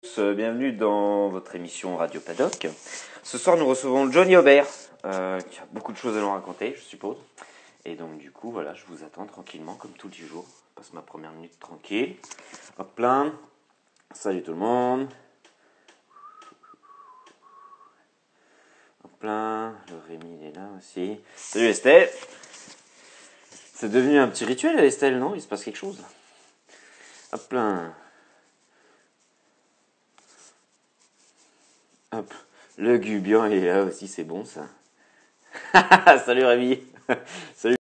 Bienvenue dans votre émission Radio Paddock. Ce soir, nous recevons Johnny Aubert, qui a beaucoup de choses à nous raconter, je suppose. Et donc, du coup, voilà, je vous attends tranquillement, comme tous les jours. Je passe ma première minute tranquille. Hop là. Salut tout le monde. Hop là. Le Rémi, il est là aussi. Salut Estelle. C'est devenu un petit rituel, Estelle, non? Il se passe quelque chose là. Hop là. Hop, le Gubian il est là aussi, c'est bon ça. Salut Rémi. Salut.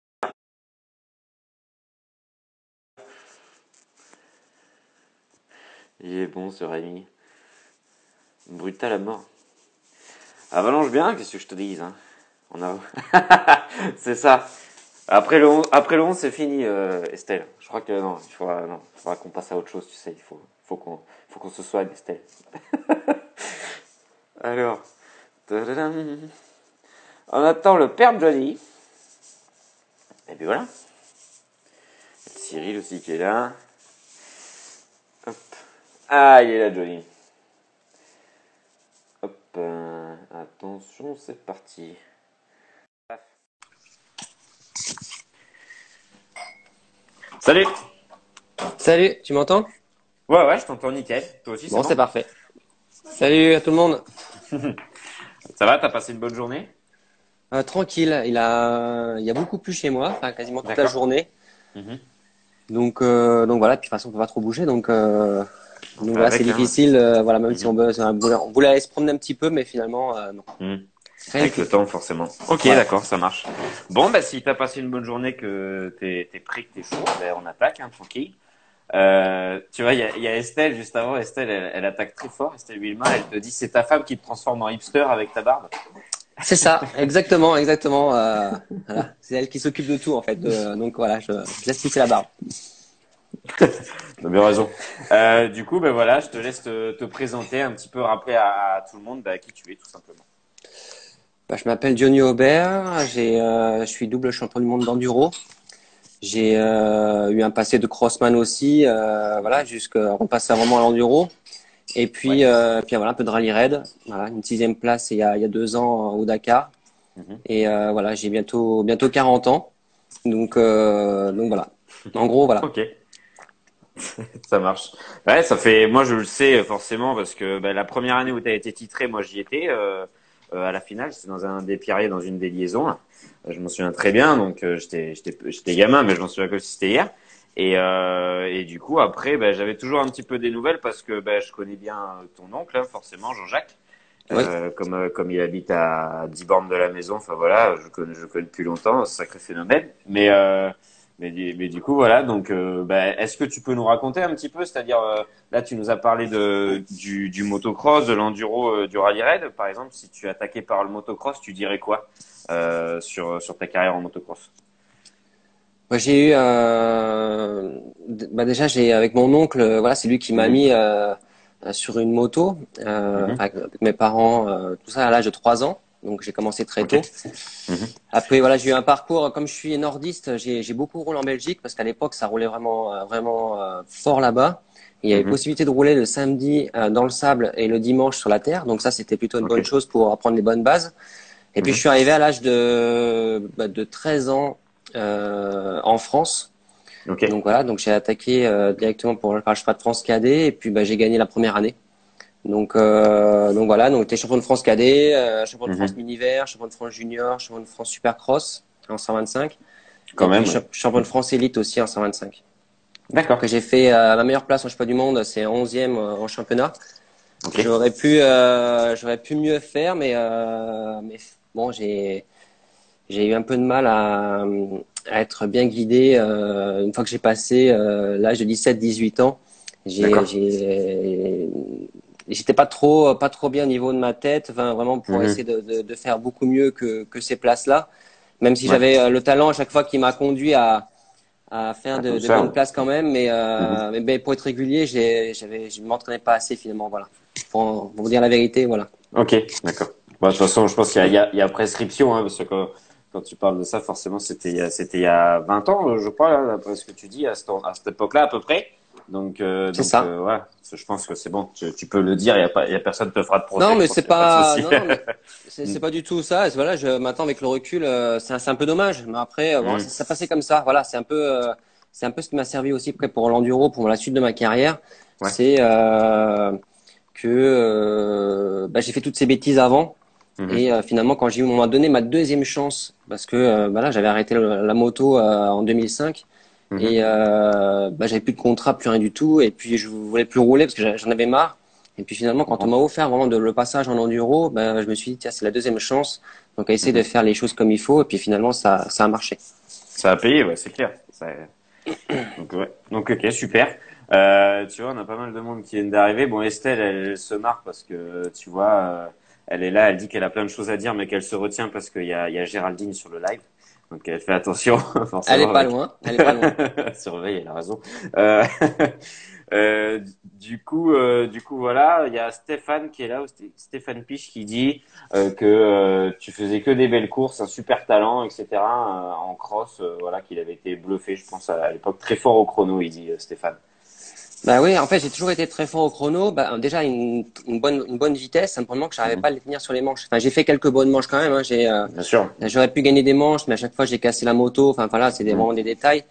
Il est bon ce Rémi. Brutal à mort. Avalanche bien, qu'est-ce que je te dise hein. On a... c'est ça. Après le 11 c'est fini Estelle. Je crois que non, il faudra qu'on passe à autre chose, tu sais, faut qu'on se soigne Estelle. Alors, tadadam. On attend le père Johnny. Et puis voilà. Cyril aussi qui est là. Hop. Ah, il est là Johnny. Hop. Attention, c'est parti. Salut. Salut, tu m'entends? Ouais, je t'entends nickel. Toi aussi, c'est Bon, bon? c'est parfait. Salut à tout le monde. Ça va, t'as passé une bonne journée? Tranquille, il y a beaucoup plu chez moi, enfin quasiment toute la D'accord. journée. Mhm. Donc voilà, puis de toute façon on peut pas trop bouger, donc voilà, c'est Avec, hein. difficile. Voilà, même si Mhm. on voulait aller se promener un petit peu, mais finalement non. Mhm. Rien du Avec tout. le temps, forcément. Ok, Voilà. d'accord, ça marche. Bon, bah, si t'as passé une bonne journée, que t'es prêt, que t'es chaud, ben, on attaque, hein, tranquille. Tu vois, il y a Estelle, juste avant, Estelle, elle attaque très fort. Estelle Wilma, elle te dit, c'est ta femme qui te transforme en hipster avec ta barbe. C'est ça, exactement. Voilà, c'est elle qui s'occupe de tout en fait. Donc voilà, je laisse pousser la barbe. T'as bien raison. Du coup, ben voilà, je te laisse te présenter un petit peu, rappeler à tout le monde bah, qui tu es, tout simplement. Bah, je m'appelle Johnny Aubert, je suis double champion du monde d'enduro. J'ai eu un passé de crossman aussi, voilà, jusqu'à repasser vraiment à l'enduro. Et Ouais. puis voilà, un peu de rallye raid. Voilà, une 6e place il y a 2 ans au Dakar. Mhm. Et voilà, j'ai bientôt 40 ans. Donc voilà. En gros, voilà. Ok, ça marche. Ouais, ça fait. Moi, je le sais forcément parce que bah, la première année où tu as été titré, moi, j'y étais à la finale. C'était dans un des Pierriers, dans une des liaisons. Je m'en souviens très bien. Donc, j'étais gamin, mais je m'en souviens comme si c'était hier. Et du coup, après, bah, j'avais toujours un petit peu des nouvelles parce que bah, je connais bien ton oncle, hein, forcément, Jean-Jacques. Oui. Comme il habite à 10 bornes de la maison, enfin voilà, je le connais depuis longtemps, sacré phénomène. Mais du coup voilà, donc bah, est-ce que tu peux nous raconter un petit peu, c'est-à-dire là tu nous as parlé du motocross, de l'enduro, du rallye raid, par exemple, si tu es attaqué par le motocross, tu dirais quoi sur ta carrière en motocross? Moi, j'ai eu, bah déjà, j'ai avec mon oncle, voilà, c'est lui qui m'a Mhm, mis sur une moto, mhm, enfin, avec mes parents, tout ça à l'âge de 3 ans. Donc j'ai commencé très ok. tôt. Mhm, Après, voilà, j'ai eu un parcours, comme je suis nordiste, j'ai beaucoup roulé en Belgique parce qu'à l'époque, ça roulait vraiment fort là-bas. Il y avait mhm, possibilité de rouler le samedi dans le sable et le dimanche sur la terre. Donc ça, c'était plutôt une ok. bonne chose pour apprendre les bonnes bases. Et puis, je Mhm, suis arrivé à l'âge de 13 ans en France. ok. Donc voilà, donc j'ai attaqué directement par le cheval de France cadet et puis bah, j'ai gagné la première année. Donc voilà, donc j'étais champion de France cadet, champion de France Mhm, mini-vert, champion de France junior, champion de France supercross en 125 quand et puis même, ouais. champion de France élite aussi en 125. D'accord. Que j'ai fait la meilleure place en championnat du monde, c'est 11e en championnat. Ok. J'aurais pu mieux faire, mais bon, j'ai eu un peu de mal à être bien guidé. Une fois que j'ai passé l'âge de 17-18 ans, j'ai, D'accord. j'ai, j'étais pas trop bien au niveau de ma tête, enfin, vraiment pour essayer Mhm, de faire beaucoup mieux que ces places-là. Même si ouais. j'avais le talent à chaque fois qui m'a conduit à faire À tout de ça, bonnes ouais. places quand même, Mhm. mais ben, pour être régulier, je m'entraînais pas assez finalement, voilà. Pour vous dire la vérité, voilà. Ok, d'accord. Bah, de toute façon, je pense qu'il y a prescription, hein, parce que quand tu parles de ça, forcément, c'était il y a 20 ans, je crois, là, d'après ce que tu dis, à cette époque-là, à peu près. C'est ça. ouais, je pense que c'est bon. Tu peux le dire. Il y a personne qui te fera de procès. Non, Je mais pense c'est qu'il y a pas de pas, souci. non, non, mais c'est pas du tout ça. Et voilà, maintenant avec le recul, c'est un peu dommage. Mais après, bon, Hmm. ça passait comme ça. Voilà, c'est un peu ce qui m'a servi aussi après pour l'enduro, pour la suite de ma carrière. Ouais. C'est que j'ai fait toutes ces bêtises avant. Mhm. Et finalement, quand on m'a donné ma deuxième chance, parce que là, j'avais arrêté la moto en 2005 Mhm. et j'avais plus de contrat, plus rien du tout. Et puis je voulais plus rouler parce que j'en avais marre. Et puis finalement, Je quand on comprends. m'a offert vraiment le passage en enduro, je me suis dit, tiens, c'est la deuxième chance. Donc à essayer Mhm. de faire les choses comme il faut. Et puis finalement, ça a marché. Ça a payé, ouais, c'est clair. Donc, ouais. Donc, ok, super. Tu vois, on a pas mal de monde qui viennent d'arriver. Bon, Estelle, elle se marre parce que, tu vois, elle est là, elle dit qu'elle a plein de choses à dire, mais qu'elle se retient parce qu'il y a Géraldine sur le live. Donc, elle fait attention, Elle est forcément, pas avec. loin. Elle est pas loin. Surveille, elle a raison. Euh, du coup, voilà, il y a Stéphane qui est là, Stéphane Piche qui dit que tu faisais que des belles courses, un super talent, etc. En cross, voilà, qu'il avait été bluffé, je pense à l'époque très fort au chrono, il dit Stéphane. Bah oui, en fait, j'ai toujours été très fort au chrono. Déjà, une bonne vitesse, simplement que j'arrivais Mhm. pas à les tenir sur les manches. Enfin, j'ai fait quelques bonnes manches quand même, hein. Bien sûr. J'aurais pu gagner des manches, mais à chaque fois, j'ai cassé la moto. Enfin, voilà, Mhm. vraiment des détails.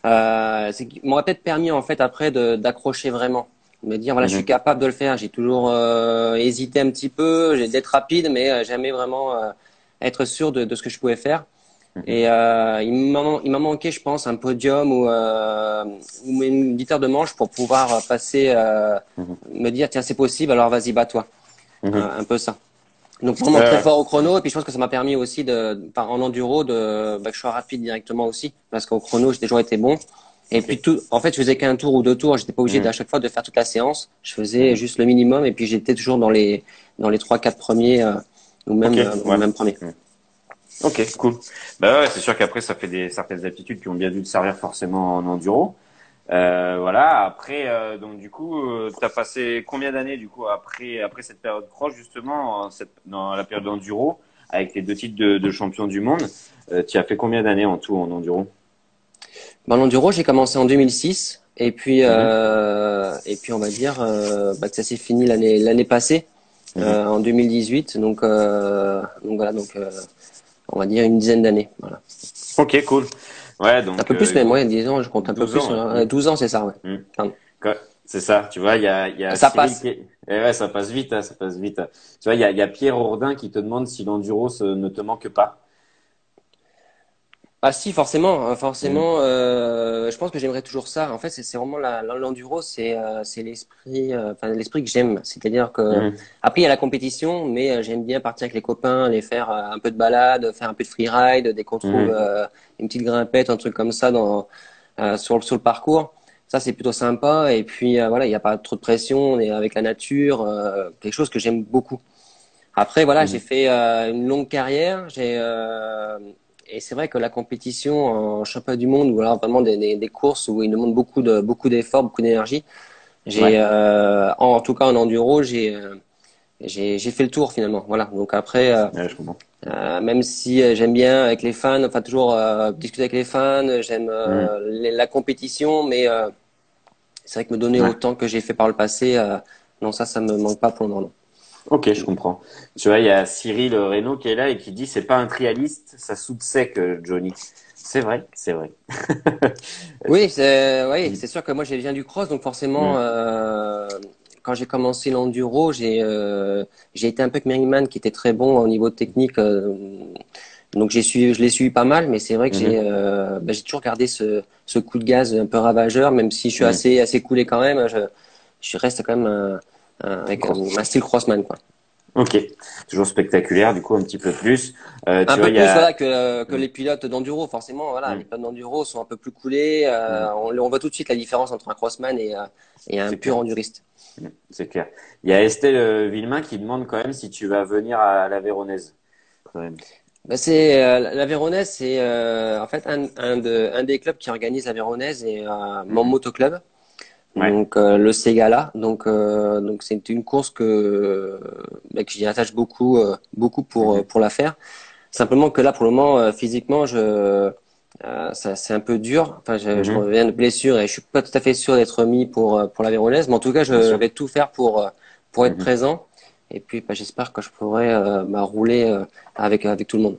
C'est qui m'aurait peut-être permis, en fait, après, d'accrocher vraiment. De me dire, voilà, je suis Mhm. capable de le faire. J'ai toujours hésité un petit peu, d'être rapide, mais jamais vraiment être sûr de ce que je pouvais faire. Mhm. Et il m'a manqué, je pense, un podium ou une vitesse de manche pour pouvoir passer, Mhm. me dire, tiens, c'est possible, alors vas-y, bats-toi. Mhm. Un peu ça. Donc vraiment très Euh, fort au chrono. Et puis je pense que ça m'a permis aussi en enduro, que je sois rapide directement aussi. Parce qu'au chrono, j'ai toujours été bon. Et ok. puis en fait, je faisais qu'un tour ou deux tours. J'étais pas obligé Mhm. d'à chaque fois de faire toute la séance. Je faisais Mhm. juste le minimum. Et puis j'étais toujours dans les trois, quatre premiers, Ok, ou ouais. même premiers. Mhm. Ok, cool. Bah ouais, c'est sûr qu'après, ça fait certaines aptitudes qui ont bien dû te servir forcément en enduro. Voilà. Après, donc du coup, t'as passé combien d'années du coup après cette période cross justement, dans la période enduro, avec les deux titres de champion du monde, tu as fait combien d'années en tout en enduro? L'enduro, j'ai commencé en 2006. Mhm. Et puis on va dire que ça s'est fini l'année passée, Mhm. en 2018. Donc voilà, on va dire une dizaine d'années. Voilà. Ok, cool. Ouais, Un donc peu plus, mais écoute, moi, 10 ans, je compte un peu 12 plus. ans. Ouais. 12 ans, c'est ça, ouais. Mhm. Mhm. Pardon. C'est ça, tu vois, il y a Ça Cyril qui passe. est. Eh ouais, ça passe vite, hein, ça passe vite. Tu vois, il y a Pierre Hourdin qui te demande si l'enduro ne te manque pas. Ah si, forcément, hein, Mhm. forcément. Je pense que j'aimerais toujours ça. En fait, c'est vraiment l'enduro, c'est l'esprit, enfin l'esprit que j'aime. C'est-à-dire que Mhm. après il y a la compétition, mais j'aime bien partir avec les copains, aller faire un peu de balade, faire un peu de freeride, dès qu'on trouve Mhm. une petite grimpette, un truc comme ça sur le parcours. Ça, c'est plutôt sympa. Et puis voilà, il n'y a pas trop de pression, on est avec la nature, quelque chose que j'aime beaucoup. Après, voilà, j'ai Mhm. fait une longue carrière. Et c'est vrai que la compétition en championnat du monde, ou alors vraiment des courses où il demande beaucoup d'efforts, beaucoup d'énergie. Ouais, En tout cas en enduro, j'ai fait le tour finalement. Voilà. Donc après, ouais, je comprends. même si j'aime bien avec les fans, enfin toujours discuter avec les fans, j'aime Mhm. la compétition, mais c'est vrai que me donner Ouais. autant que j'ai fait par le passé, non, ça me manque pas pour le moment. Ok, je comprends. Tu vois, il y a Cyril Reynaud qui est là et qui dit c'est pas un trialiste, ça soude sec, Johnny. C'est vrai, c'est vrai. Oui, Mhm. c'est sûr que moi, je viens du cross, donc forcément, Mhm. quand j'ai commencé l'enduro, j'ai été un peu avec Merriman qui était très bon au niveau technique, donc je l'ai suivi pas mal, mais c'est vrai que Mhm. j'ai toujours gardé ce coup de gaz un peu ravageur, même si je suis Mhm. assez coolé quand même, je reste quand même avec un style crossman, quoi. Ok, toujours spectaculaire, du coup un petit peu plus. Un Tu vois, peu il y plus a. voilà que Mhm. les pilotes d'enduro, forcément, voilà, les Mhm. pilotes d'enduro sont un peu plus coolés, Mhm. on voit tout de suite la différence entre un crossman et un C'est pur clair. enduriste. C'est clair. Il y a Estelle Villemain qui demande quand même si tu vas venir à la Véronaise. Quand même. C'est la Véronaise, c'est en fait un des clubs qui organise la Véronaise et mon Mhm. motoclub, Ouais. donc le Ségala. Donc c'est une course que j'y attache beaucoup Mhm. pour la faire. Simplement que là pour le moment physiquement c'est un peu dur. Enfin, je Mhm. reviens de blessure et je suis pas tout à fait sûr d'être mis pour la Véronèse, mais en tout cas, je Bien sûr. vais tout faire pour être Mhm. présent. Et puis, bah, j'espère que je pourrai rouler avec tout le monde.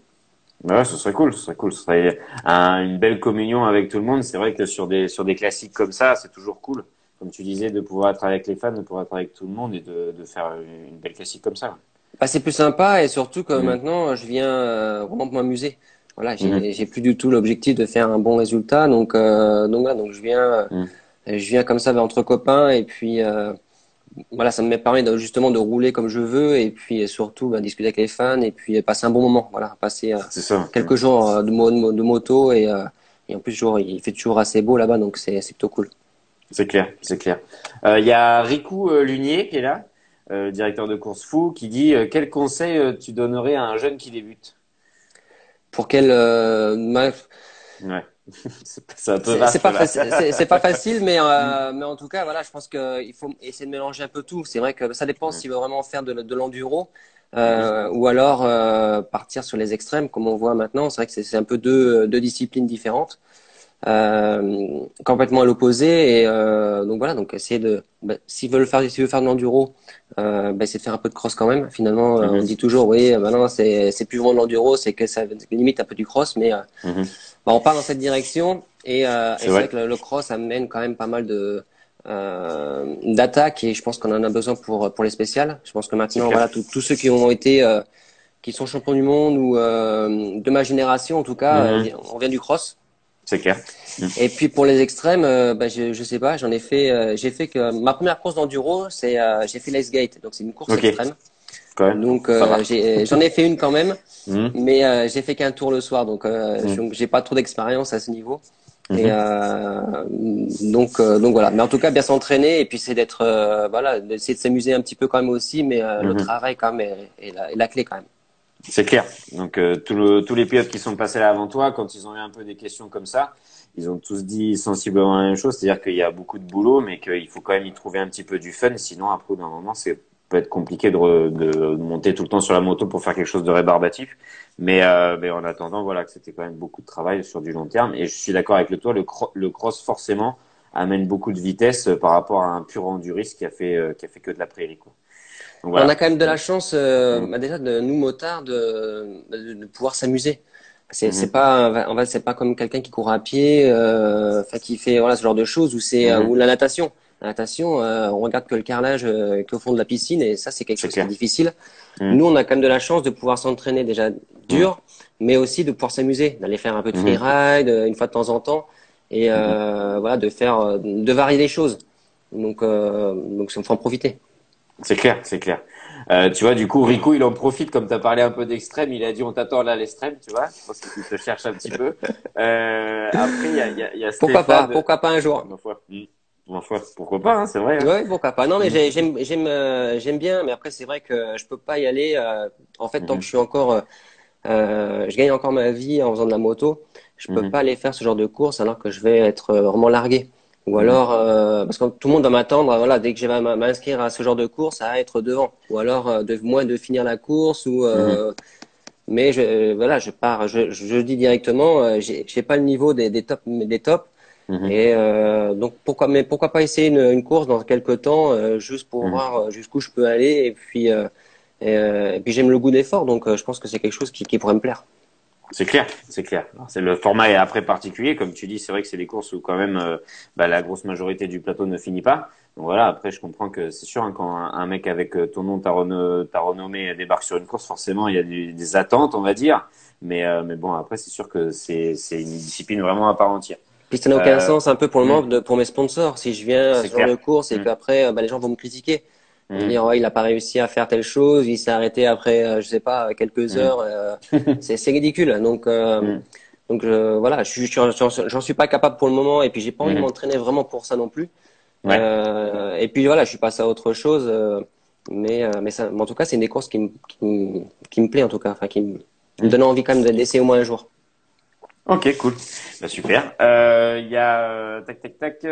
Bah ouais, ce serait cool, ce serait cool. Ce serait une belle communion avec tout le monde. C'est vrai que sur des classiques comme ça, c'est toujours cool. Comme tu disais, de pouvoir être avec les fans, de pouvoir être avec tout le monde et de faire une belle classique comme ça. Bah, c'est plus sympa et surtout que Mhm. maintenant, je viens vraiment pour m'amuser. Voilà, Mhm. j'ai plus du tout l'objectif de faire un bon résultat, donc voilà, donc Mhm. je viens comme ça entre copains et puis voilà, ça me permet justement de rouler comme je veux et puis surtout bah, discuter avec les fans et puis passer un bon moment. Voilà, passer C'est ça. Mhm. quelques jours de moto et en plus il fait toujours assez beau là-bas, donc c'est plutôt cool. C'est clair, c'est clair. Il y a Riku Lunier qui est là, directeur de course fou, qui dit quel conseil tu donnerais à un jeune qui débute? Pour quel Ouais, c'est un peu vaste là. c'est pas facile, mais en tout cas, voilà, je pense qu'il faut essayer de mélanger un peu tout. C'est vrai que ça dépend Mhm. s'il veut vraiment faire de l'enduro Mhm. ou alors partir sur les extrêmes, comme on voit maintenant. C'est vrai que c'est un peu deux disciplines différentes, complètement à l'opposé. Et donc voilà, donc essayer bah, s'il veut faire de l'enduro, bah, c'est de faire un peu de cross quand même. Finalement, on Mhm. dit toujours, oui, maintenant c'est plus vraiment de l'enduro, c'est que ça limite un peu du cross, mais Mhm. bah, on part dans cette direction et C'est c'est vrai vrai. que le cross amène quand même pas mal de d'attaques et je pense qu'on en a besoin pour les spéciales. Je pense que C'est maintenant, clair. voilà, tous ceux qui ont été qui sont champions du monde ou de ma génération, en tout cas, Mhm. on vient du cross. C'est clair. Mhm. Et puis pour les extrêmes, bah, je sais pas, j'ai fait que ma première course d'enduro, j'ai fait l'Ice Gate, donc c'est une course Ok, extrême. quand même. Donc Ça va. j'en ai fait une quand même, Mhm. mais j'ai fait qu'un tour le soir, donc Mhm. j'ai pas trop d'expérience à ce niveau. Et Mhm. donc voilà. Mais en tout cas, bien s'entraîner et puis c'est d'être voilà, d'essayer de s'amuser un petit peu quand même aussi, mais le Mhm. travail quand même est la clé quand même. C'est clair. Donc tous les pilotes qui sont passés là avant toi, quand ils ont eu un peu des questions comme ça, ils ont tous dit sensiblement la même chose, c'est-à-dire qu'il y a beaucoup de boulot, mais qu'il faut quand même y trouver un petit peu du fun. Sinon, après, d'un moment, c'est peut être compliqué de monter tout le temps sur la moto pour faire quelque chose de rébarbatif. Mais en attendant, voilà, que c'était quand même beaucoup de travail sur du long terme. Et je suis d'accord avec toi, le cross forcément amène beaucoup de vitesse par rapport à un pur enduriste qui a fait que de la prairie, quoi. Donc On a voilà. quand même de la chance Mhm. bah déjà de nous motards de pouvoir s'amuser. C'est Mhm. pas c'est pas comme quelqu'un qui court à pied, enfin qui fait voilà ce genre de choses ou Mhm. la natation. La natation, on regarde que le carrelage qu'au fond de la piscine et ça c'est quelque C'est chose qui est clair. difficile. Mhm. Nous on a quand même de la chance de pouvoir s'entraîner déjà Mhm. dur, mais aussi de pouvoir s'amuser, d'aller faire un peu de Mhm. freeride une fois de temps en temps et Mhm. voilà de varier les choses. Donc il faut en profiter. C'est clair, c'est clair. Tu vois, du coup, Rico, il en profite, comme tu as parlé un peu d'extrême, il a dit on t'attend là à l'extrême, tu vois. Je pense qu'il te cherche un petit peu. Après, il y a Stéphane. Pourquoi pas un jour. Ma foi. Ma foi, pourquoi pas, hein, c'est vrai. Hein. Ouais, pourquoi pas. Non, mais Mhm. j'aime bien, mais après c'est vrai que je peux pas y aller. En fait, tant que Mhm. je suis encore, je gagne encore ma vie en faisant de la moto, je peux Mhm. pas aller faire ce genre de course alors que je vais être vraiment largué. Ou Mhm. alors, parce que tout le monde va m'attendre, voilà, dès que je vais m'inscrire à ce genre de course, à être devant. Ou alors de moins de finir la course Mhm. mais voilà, je pars, je dis directement, j'ai pas le niveau des tops. Mhm. Et donc pourquoi pas essayer une course dans quelques temps juste pour Mhm. voir jusqu'où je peux aller et puis j'aime le goût d'effort donc je pense que c'est quelque chose qui pourrait me plaire. C'est clair, c'est clair. Alors, c'est le format est après particulier, comme tu dis, c'est vrai que c'est des courses où quand même la grosse majorité du plateau ne finit pas. Donc voilà, après je comprends que c'est sûr hein, quand un mec avec ton nom, ta renommée débarque sur une course, forcément il y a des attentes, on va dire. Mais bon après c'est sûr que c'est une discipline vraiment à part entière. Puis ça n'a aucun Euh, sens un peu pour le hum, moment pour mes sponsors si je viens à c'est ce genre de clair. course et Hum, qu'après bah, les gens vont me critiquer. Ils vont me hum, dire ouais, il a pas réussi à faire telle chose, il s'est arrêté après je sais pas quelques hum, heures. C'est ridicule hum, voilà j'en suis pas capable pour le moment et puis j'ai pas envie de hum. m'entraîner vraiment pour ça non plus. Ouais, Et puis voilà, je suis passé à autre chose, mais en tout cas, c'est une des courses qui me plaît en tout cas, enfin qui me hum. donne envie quand même d'essayer au moins un jour. Ok, cool. Bah, super. Il y a tac tac tac.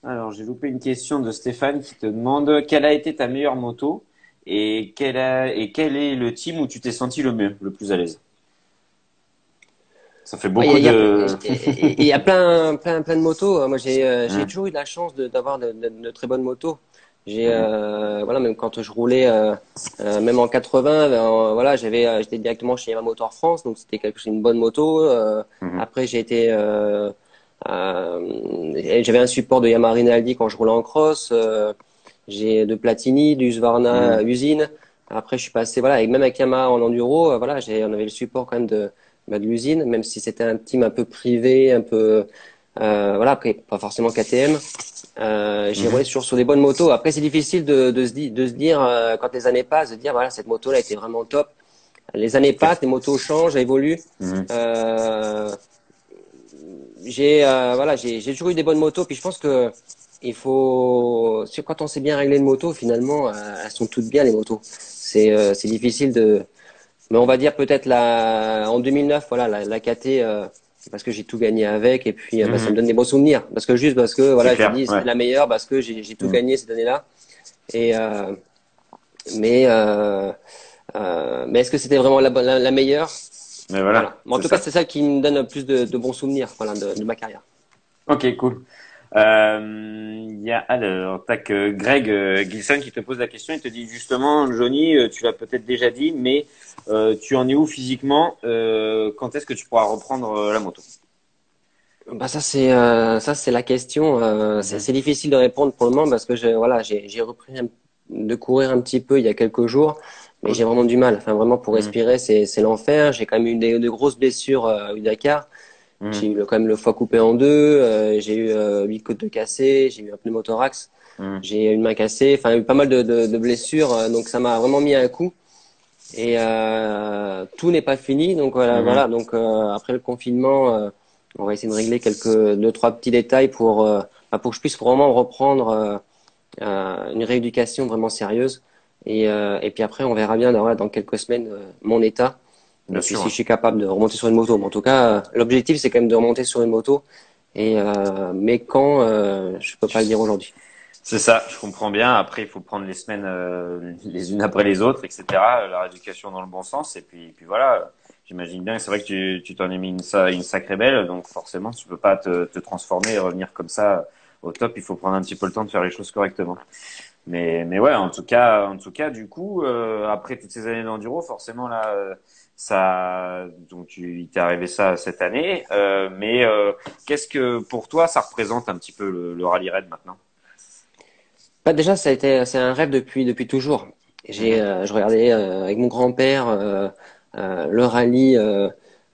Alors j'ai loupé une question de Stéphane qui te demande quelle a été ta meilleure moto et quel est le team où tu t'es senti le mieux, le plus à l'aise. Ça fait Ouais, beaucoup de. il y a plein de motos. Moi, j'ai Hum, toujours eu de la chance d'avoir de très bonnes motos. J'ai, hum, voilà, même quand je roulais, même en 80, voilà, j'étais directement chez Yamaha Motor France, donc c'était une bonne moto. hum, Après, j'avais un support de Yamaha Rinaldi quand je roulais en cross. J'ai de Platini, du Husqvarna hum. usine. Après, je suis passé, voilà, et même avec Yamaha en enduro, voilà, on avait le support quand même de l'usine, même si c'était un team un peu privé, un peu, voilà, après, pas forcément KTM. J'ai roulé Mhm. sur des bonnes motos. Après, c'est difficile de se dire, quand les années passent, de dire, voilà, cette moto-là était vraiment top. Les années passent, les motos changent, évoluent. Mhm. Euh, voilà, j'ai toujours eu des bonnes motos. Puis je pense que quand on sait bien régler une moto, finalement, elles sont toutes bien les motos. C'est difficile mais on va dire peut-être en 2009, voilà, la KT, parce que j'ai tout gagné avec et puis bah, ça me Mhm. donne des bons souvenirs. Parce que C'est voilà, je me clair, dis ouais. c'était la meilleure parce que j'ai tout Mhm. gagné cette année-là. Et mais mais est-ce que c'était vraiment la meilleure? Mais voilà, Voilà. Mais en c'est tout cas, ça. c'est ça qui me donne plus de bons souvenirs, voilà, de ma carrière. Ok, cool. Il y a alors, tac, Greg Gilson qui te pose la question. Il te dit justement, Johnny, tu l'as peut-être déjà dit, mais tu en es où physiquement? Quand est-ce que tu pourras reprendre la moto? Bah ça c'est la question. Mhm. C'est difficile de répondre pour le moment parce que voilà j'ai repris de courir un petit peu il y a quelques jours, mais Cool. j'ai vraiment du mal. Enfin vraiment pour Mhm. respirer c'est l'enfer. J'ai quand même eu de grosses blessures au Dakar. J'ai Mhm. eu quand même le foie coupé en deux. J'ai eu 8 côtes de cassées. J'ai eu un pneumothorax. Mhm. J'ai eu une main cassée. Enfin eu pas mal de blessures. Donc ça m'a vraiment mis un coup. Et tout n'est pas fini, donc voilà. Mhm. Donc après le confinement, on va essayer de régler deux, trois petits détails pour que je puisse vraiment reprendre une rééducation vraiment sérieuse. Et puis après, on verra bien voilà, dans quelques semaines mon état. Bien Et puis sûr, si ouais. je suis capable de remonter sur une moto. Mais en tout cas, l'objectif c'est quand même de remonter sur une moto. Mais quand, je peux pas le dire aujourd'hui. C'est ça, je comprends bien. Après, il faut prendre les semaines les unes après les autres, etc. La rééducation dans le bon sens. Et puis voilà, j'imagine bien. C'est vrai que tu t'en es mis une sacrée belle. Donc forcément, tu peux pas te transformer et revenir comme ça au top. Il faut prendre un petit peu le temps de faire les choses correctement. Mais ouais, en tout cas, du coup, après toutes ces années d'enduro, forcément là, donc il t'est arrivé ça cette année. Mais qu'est-ce que pour toi ça représente un petit peu le rallye raid maintenant? Bah, déjà, c'est un rêve depuis toujours. Mhm. Je regardais avec mon grand-père le rallye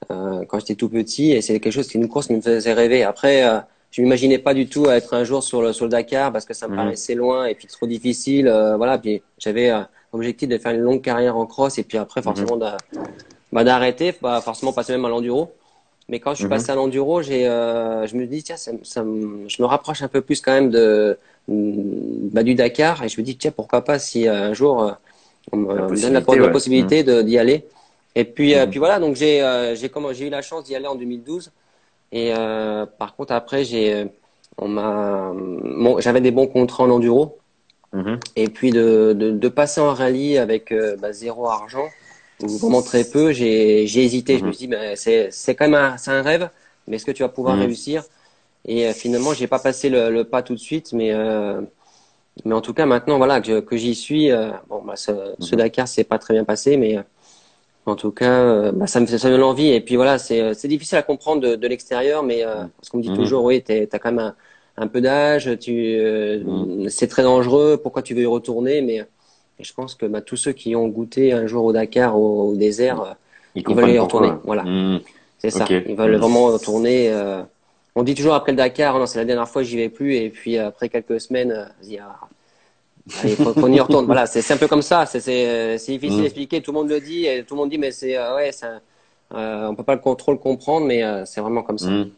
quand j'étais tout petit et c'est quelque chose qui une course qui me faisait rêver. Après, je m'imaginais pas du tout être un jour sur le Dakar parce que ça me Mhm. paraissait loin et puis trop difficile. Voilà, puis j'avais objectif de faire une longue carrière en cross et puis après Mhm. forcément d'arrêter, pas forcément passer même à l'enduro. Mais quand je suis Mhm. passé à l'enduro, je me dis tiens, je me rapproche un peu plus quand même du Dakar et je me dis tiens pourquoi pas si un jour La on me donne possibilité, la ouais. Mhm. possibilité d'y aller. Et puis Mhm. voilà donc j'ai eu la chance d'y aller en 2012 et par contre après j'avais des bons contrats en enduro Mhm. et puis de passer en rallye avec zéro argent ou vraiment très peu, j'ai hésité. Je me Mhm. suis dit, ben, c'est quand même c'est un rêve, mais est-ce que tu vas pouvoir Mhm. réussir? Et finalement, j'ai pas passé le pas tout de suite, mais en tout cas maintenant, voilà, que j'y suis. Bon, bah, ce Mhm. Dakar, c'est pas très bien passé, mais en tout cas, bah, ça me donne envie. Et puis voilà, c'est difficile à comprendre de l'extérieur, mais parce qu'on me dit Mhm. toujours, oui, t'as quand même un peu d'âge, Mhm. c'est très dangereux. Pourquoi tu veux y retourner? Mais et je pense que bah, tous ceux qui ont goûté un jour au Dakar, au désert, Ils ils veulent comprennent y retourner. pourquoi. Voilà, Mhm. c'est Ok. ça. Ils veulent Mhm. vraiment retourner. On dit toujours après le Dakar, oh non, c'est la dernière fois, j'y vais plus. Et puis après quelques semaines, vas-y, allez, qu'on y retourne. Voilà, c'est un peu comme ça. C'est difficile à Mhm. expliquer. Tout le monde le dit et tout le monde dit, mais ouais, on peut pas trop le comprendre, mais c'est vraiment comme ça. Mhm.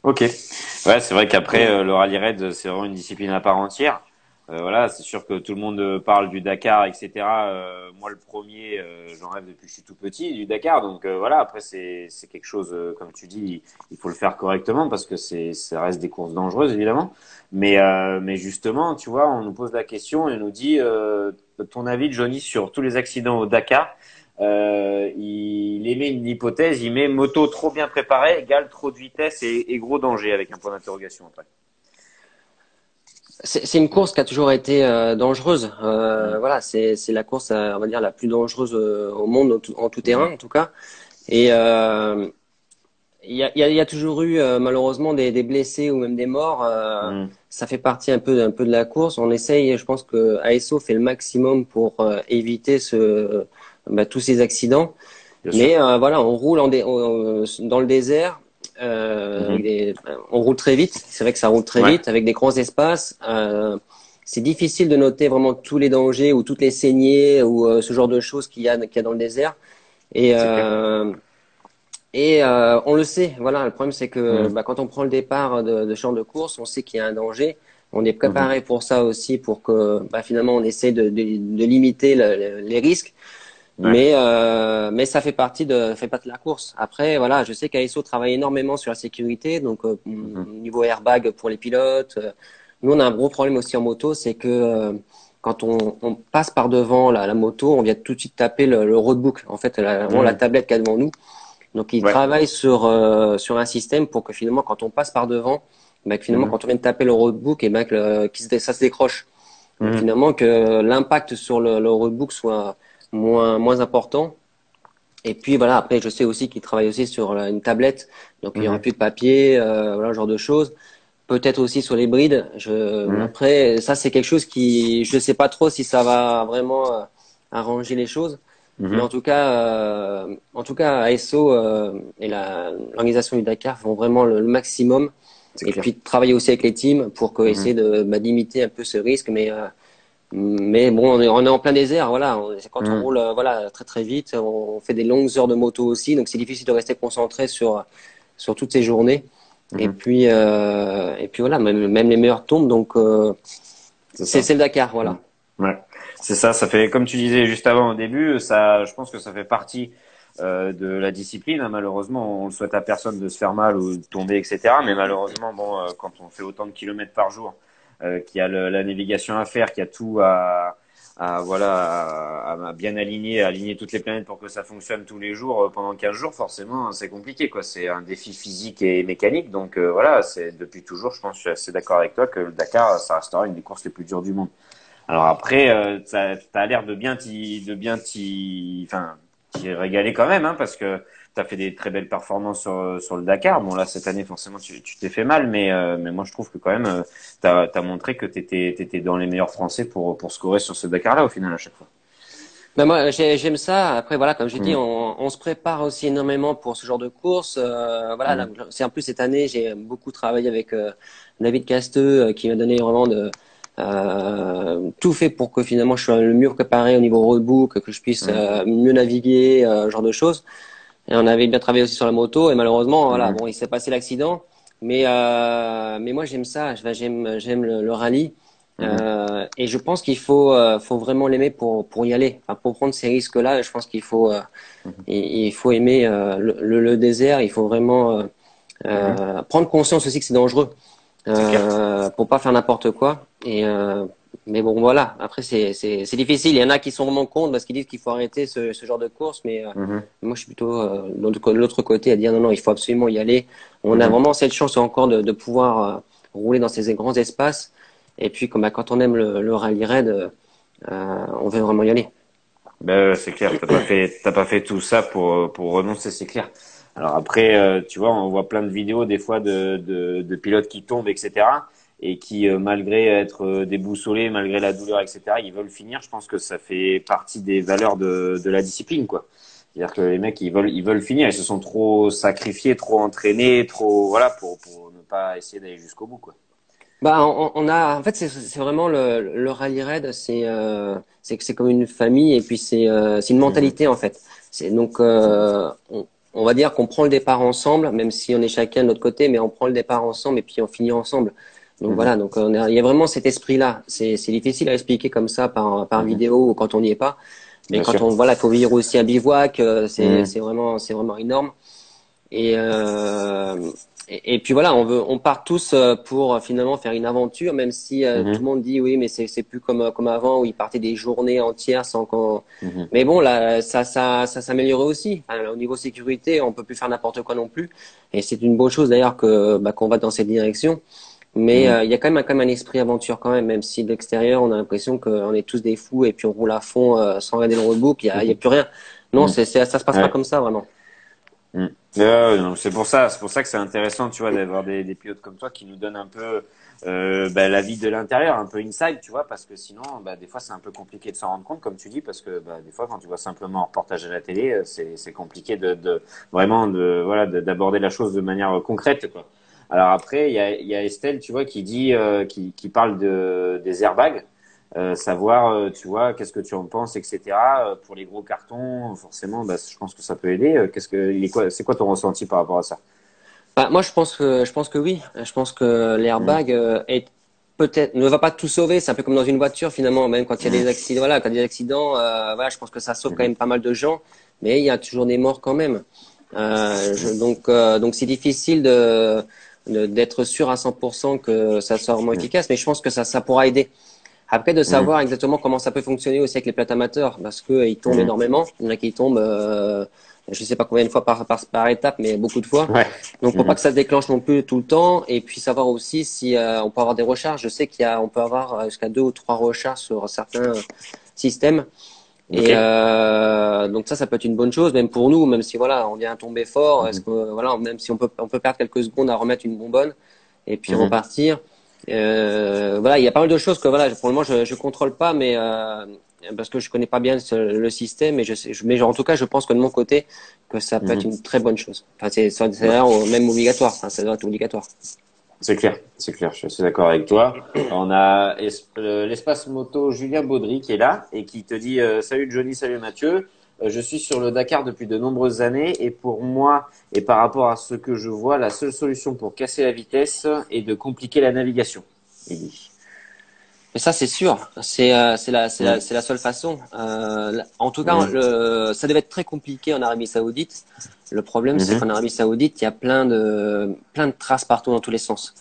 Ok. Ouais, c'est vrai qu'après, le rallye raid, c'est vraiment une discipline à part entière. Voilà, c'est sûr que tout le monde parle du Dakar, etc. Moi, le premier, j'en rêve depuis que je suis tout petit, du Dakar. Donc voilà, après, c'est quelque chose, comme tu dis, il faut le faire correctement parce que ça reste des courses dangereuses, évidemment. Mais justement, tu vois, on nous pose la question et on nous dit, ton avis, Johnny, sur tous les accidents au Dakar. il émet une hypothèse, il met moto trop bien préparée égale trop de vitesse et gros danger avec un point d'interrogation après. C'est une course qui a toujours été dangereuse. Mm. Voilà, c'est la course, on va dire, la plus dangereuse au monde en tout Mhm. terrain, en tout cas. Et il y a toujours eu malheureusement des blessés ou même des morts. Mhm. Ça fait partie un peu de la course. On essaye, je pense que ASO fait le maximum pour éviter tous ces accidents. Bien sûr. Mais voilà, on roule dans le désert. Mhm. On roule très vite. C'est vrai que ça roule très Ouais, vite avec des grands espaces. C'est difficile de noter vraiment tous les dangers ou toutes les saignées ou ce genre de choses qu'il y a dans le désert. Et c'est clair. on le sait. Voilà, le problème c'est que Mhm. quand on prend le départ de champ de course, on sait qu'il y a un danger. On est Mhm. préparé pour ça aussi, pour que finalement on essaie de limiter les risques. Ouais. Mais ça fait partie de la course. Après, voilà, je sais qu'ASO travaille énormément sur la sécurité, donc Mhm. niveau airbag pour les pilotes. Nous, on a un gros problème aussi en moto, c'est que quand on passe par devant la moto, on vient tout de suite taper le roadbook, en fait, vraiment la Mhm. tablette qu'il y a devant nous. Donc, ils Ouais. travaillent sur un système pour que finalement, quand on passe par devant, que finalement, Mhm. quand on vient de taper le roadbook, et ça se décroche. Donc, Mhm. finalement, que l'impact sur le roadbook soit moins important. Et puis voilà, après je sais aussi qu'ils travaillent aussi sur une tablette, donc il y aura Mhm. plus de papier, voilà, ce genre de choses. Peut-être aussi sur les brides. Mhm. Après, ça c'est quelque chose je sais pas trop si ça va vraiment arranger les choses. Mais Mhm. en tout cas, ASO et l'organisation du Dakar font vraiment le maximum. C'est Et clair. puis travailler aussi avec les teams pour essayer Mhm. de limiter un peu ce risque. Mais bon, on est en plein désert, voilà. C'est quand on Mhm. roule, voilà, très très vite, on fait des longues heures de moto aussi, donc c'est difficile de rester concentré sur toutes ces journées. Mhm. Et puis voilà, même les meilleurs tombent, donc C'est ça. c'est le Dakar, Mhm. voilà. Ouais. C'est ça. Ça fait, comme tu disais juste avant au début, ça, je pense que ça fait partie de la discipline, hein. Malheureusement, on le souhaite à personne de se faire mal ou de tomber, etc. Mais malheureusement, bon, quand on fait autant de kilomètres par jour, qu'il y a la navigation à faire, qu'il y a tout voilà, à bien aligner toutes les planètes pour que ça fonctionne tous les jours pendant 15 jours, forcément, hein, c'est compliqué, quoi. C'est un défi physique et mécanique. Donc voilà, c'est depuis toujours, je pense, je suis assez d'accord avec toi que le Dakar, ça restera une des courses les plus dures du monde. Alors après, t'as l'air enfin, t'y régaler quand même, hein, parce que t'as fait des très belles performances sur le Dakar. Bon là, cette année, forcément, tu t'es fait mal, mais moi, je trouve que quand même, t'as montré que t'étais dans les meilleurs Français pour scorer sur ce Dakar-là au final à chaque fois. Ben moi, j'aime ça. Après, voilà, comme je dis, Mhm. on se prépare aussi énormément pour ce genre de course. Voilà, Mhm. c'est en plus cette année, j'ai beaucoup travaillé avec David Casteux, qui m'a donné vraiment tout fait pour que finalement je sois le mieux préparé au niveau roadbook, que je puisse Mhm. mieux naviguer, ce genre de choses. Et on avait bien travaillé aussi sur la moto. Et malheureusement, voilà, Mhm. bon, il s'est passé l'accident. Mais moi, j'aime ça. J'aime le rallye. Mhm. Et je pense faut vraiment l'aimer pour y aller. Enfin, pour prendre ces risques-là, je pense Mhm. il faut aimer le désert. Il faut vraiment Mhm. prendre conscience aussi que c'est dangereux C'est clair. pour pas faire n'importe quoi. Mais bon, voilà. Après, c'est difficile. Il y en a qui sont vraiment contre parce qu'ils disent qu'il faut arrêter ce genre de course. Mais Mhm. moi, je suis plutôt de l'autre côté à dire non, non, il faut absolument y aller. On a Mhm. vraiment cette chance encore de pouvoir rouler dans ces grands espaces. Et puis, quand on aime le rallye raid, on veut vraiment y aller. Ben, c'est clair, t'as pas fait tout ça pour renoncer, c'est clair. Alors après, tu vois, on voit plein de vidéos des fois de pilotes qui tombent, etc. Et qui, malgré être déboussolés, malgré la douleur, etc., ils veulent finir. Je pense que ça fait partie des valeurs de la discipline, quoi. C'est-à-dire que les mecs, ils veulent finir. Ils se sont trop sacrifiés, trop entraînés, trop, voilà, pour ne pas essayer d'aller jusqu'au bout, quoi. En fait, c'est vraiment le rallye raid, c'est comme une famille et puis c'est une Mhm. mentalité en fait. C'est donc on va dire qu'on prend le départ ensemble, même si on est chacun de notre côté, mais on prend le départ ensemble et puis on finit ensemble. Donc Mhm. voilà, donc il y a vraiment cet esprit-là. C'est difficile à expliquer comme ça par Mhm. vidéo ou quand on n'y est pas, mais Bien quand sûr. on voilà, il faut vivre aussi un bivouac, Mhm. c'est vraiment énorme. Et Et puis voilà, on part tous pour finalement faire une aventure, même si tout le Mhm. monde dit oui, mais c'est plus comme avant où ils partaient des journées entières sans qu'on. Mhm. Mais bon, là, ça s'améliorait aussi. Enfin, au niveau sécurité, on peut plus faire n'importe quoi non plus. Et c'est une bonne chose d'ailleurs que qu'on va dans cette direction. Mais Mhm. il y a quand même un esprit aventure quand même, même si de l'extérieur on a l'impression qu'on est tous des fous et puis on roule à fond sans regarder le roadbook, il y a Mhm. plus rien. Non, Mhm. ça se passe pas Ouais. comme ça vraiment. Mm. Donc c'est pour ça que c'est intéressant, tu vois, d'avoir des pilotes comme toi qui nous donnent un peu la vie de l'intérieur, un peu inside, tu vois, parce que sinon, des fois, c'est un peu compliqué de s'en rendre compte, comme tu dis, parce que des fois, quand tu vois simplement un reportage à la télé, c'est compliqué de vraiment d'aborder la chose de manière concrète, quoi. Alors après, il y a Estelle, tu vois, qui dit, qui parle des airbags. Savoir, tu vois, qu'est-ce que tu en penses, etc. Pour les gros cartons, forcément, je pense que ça peut aider. C'est quoi ton ressenti par rapport à ça? Bah, moi, je pense que oui. Je pense que Mmh, l'airbag est peut-être ne va pas tout sauver. C'est un peu comme dans une voiture finalement. Même quand il y a des mmh, accidents, voilà, quand il y a des accidents, voilà, je pense que ça sauve quand mmh, même pas mal de gens. Mais il y a toujours des morts quand même. Donc c'est difficile d'être sûr à 100% que ça soit vraiment mmh, efficace. Mais je pense que ça pourra aider. Après, de mmh, savoir exactement comment ça peut fonctionner aussi avec les plates amateurs, parce que ils tombent mmh. énormément. Il y en a qui tombent, je sais pas combien de fois par étape, mais beaucoup de fois. Ouais. Donc, pour pas Mmh, que ça se déclenche non plus tout le temps, et puis savoir aussi si on peut avoir des recharges. Je sais on peut avoir jusqu'à 2 ou 3 recharges sur certains systèmes. ok. Et donc ça peut être une bonne chose, même pour nous, même si voilà, on vient tomber fort. Est-ce Mmh, que voilà, même si on peut perdre quelques secondes à remettre une bonbonne et puis mmh. repartir. Voilà, il y a pas mal de choses que voilà, pour le moment je contrôle pas, mais parce que je connais pas bien le système, mais mais en tout cas, je pense que de mon côté, que ça peut être Mmh. une très bonne chose. Enfin, c'est Ouais. d'ailleurs même obligatoire. Enfin, ça doit être obligatoire. C'est clair, je suis assez d'accord avec toi. On a l'espace moto Julien Baudry qui est là et qui te dit salut Johnny, salut Mathieu. Je suis sur le Dakar depuis de nombreuses années et pour moi et par rapport à ce que je vois, la seule solution pour casser la vitesse est de compliquer la navigation. Il dit. Mais ça, c'est sûr. Mm, C'est la seule façon. En tout cas, mm, ça devait être très compliqué en Arabie Saoudite. Le problème, c'est qu'en mhm. Arabie Saoudite, il y a plein de traces partout dans tous les sens.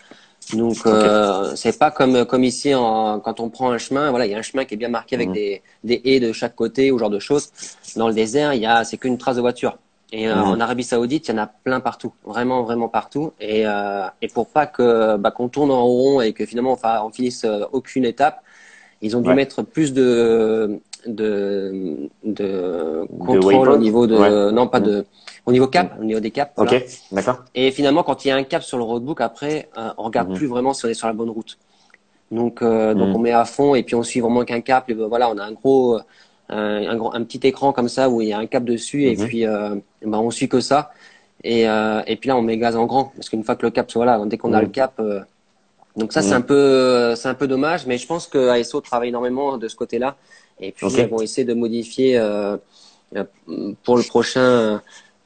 Donc, Ok. c'est pas comme ici quand on prend un chemin. Voilà, il y a un chemin qui est bien marqué avec Mm, des haies de chaque côté ou genre de choses. Dans le désert, c'est qu'une trace de voiture. Et en mm, Arabie Saoudite, il y en a plein partout, vraiment, vraiment partout. Et pour pas que qu'on tourne en rond et que finalement on finisse aucune étape, ils ont dû ouais. mettre plus de De contrôle au waypoint? niveau Ouais. de, non pas Mm, de, au niveau mm. cap, au niveau des caps, Ok, voilà. d'accord. Et finalement, quand il y a un cap sur le roadbook, après, on regarde Mhm, plus vraiment si on est sur la bonne route. Donc on mm, met à fond et puis on suit vraiment qu'un cap. Et ben, voilà, on a un petit écran comme ça où il y a un cap dessus et mhm, puis on suit que ça. Et puis là, on met gaz en grand parce qu'une fois que le cap, voilà, dès qu'on a le mm, cap, donc ça mm. c'est un peu dommage, mais je pense que ASO travaille énormément de ce côté-là. Et puis elles Ok. vont essayer de modifier euh, pour le prochain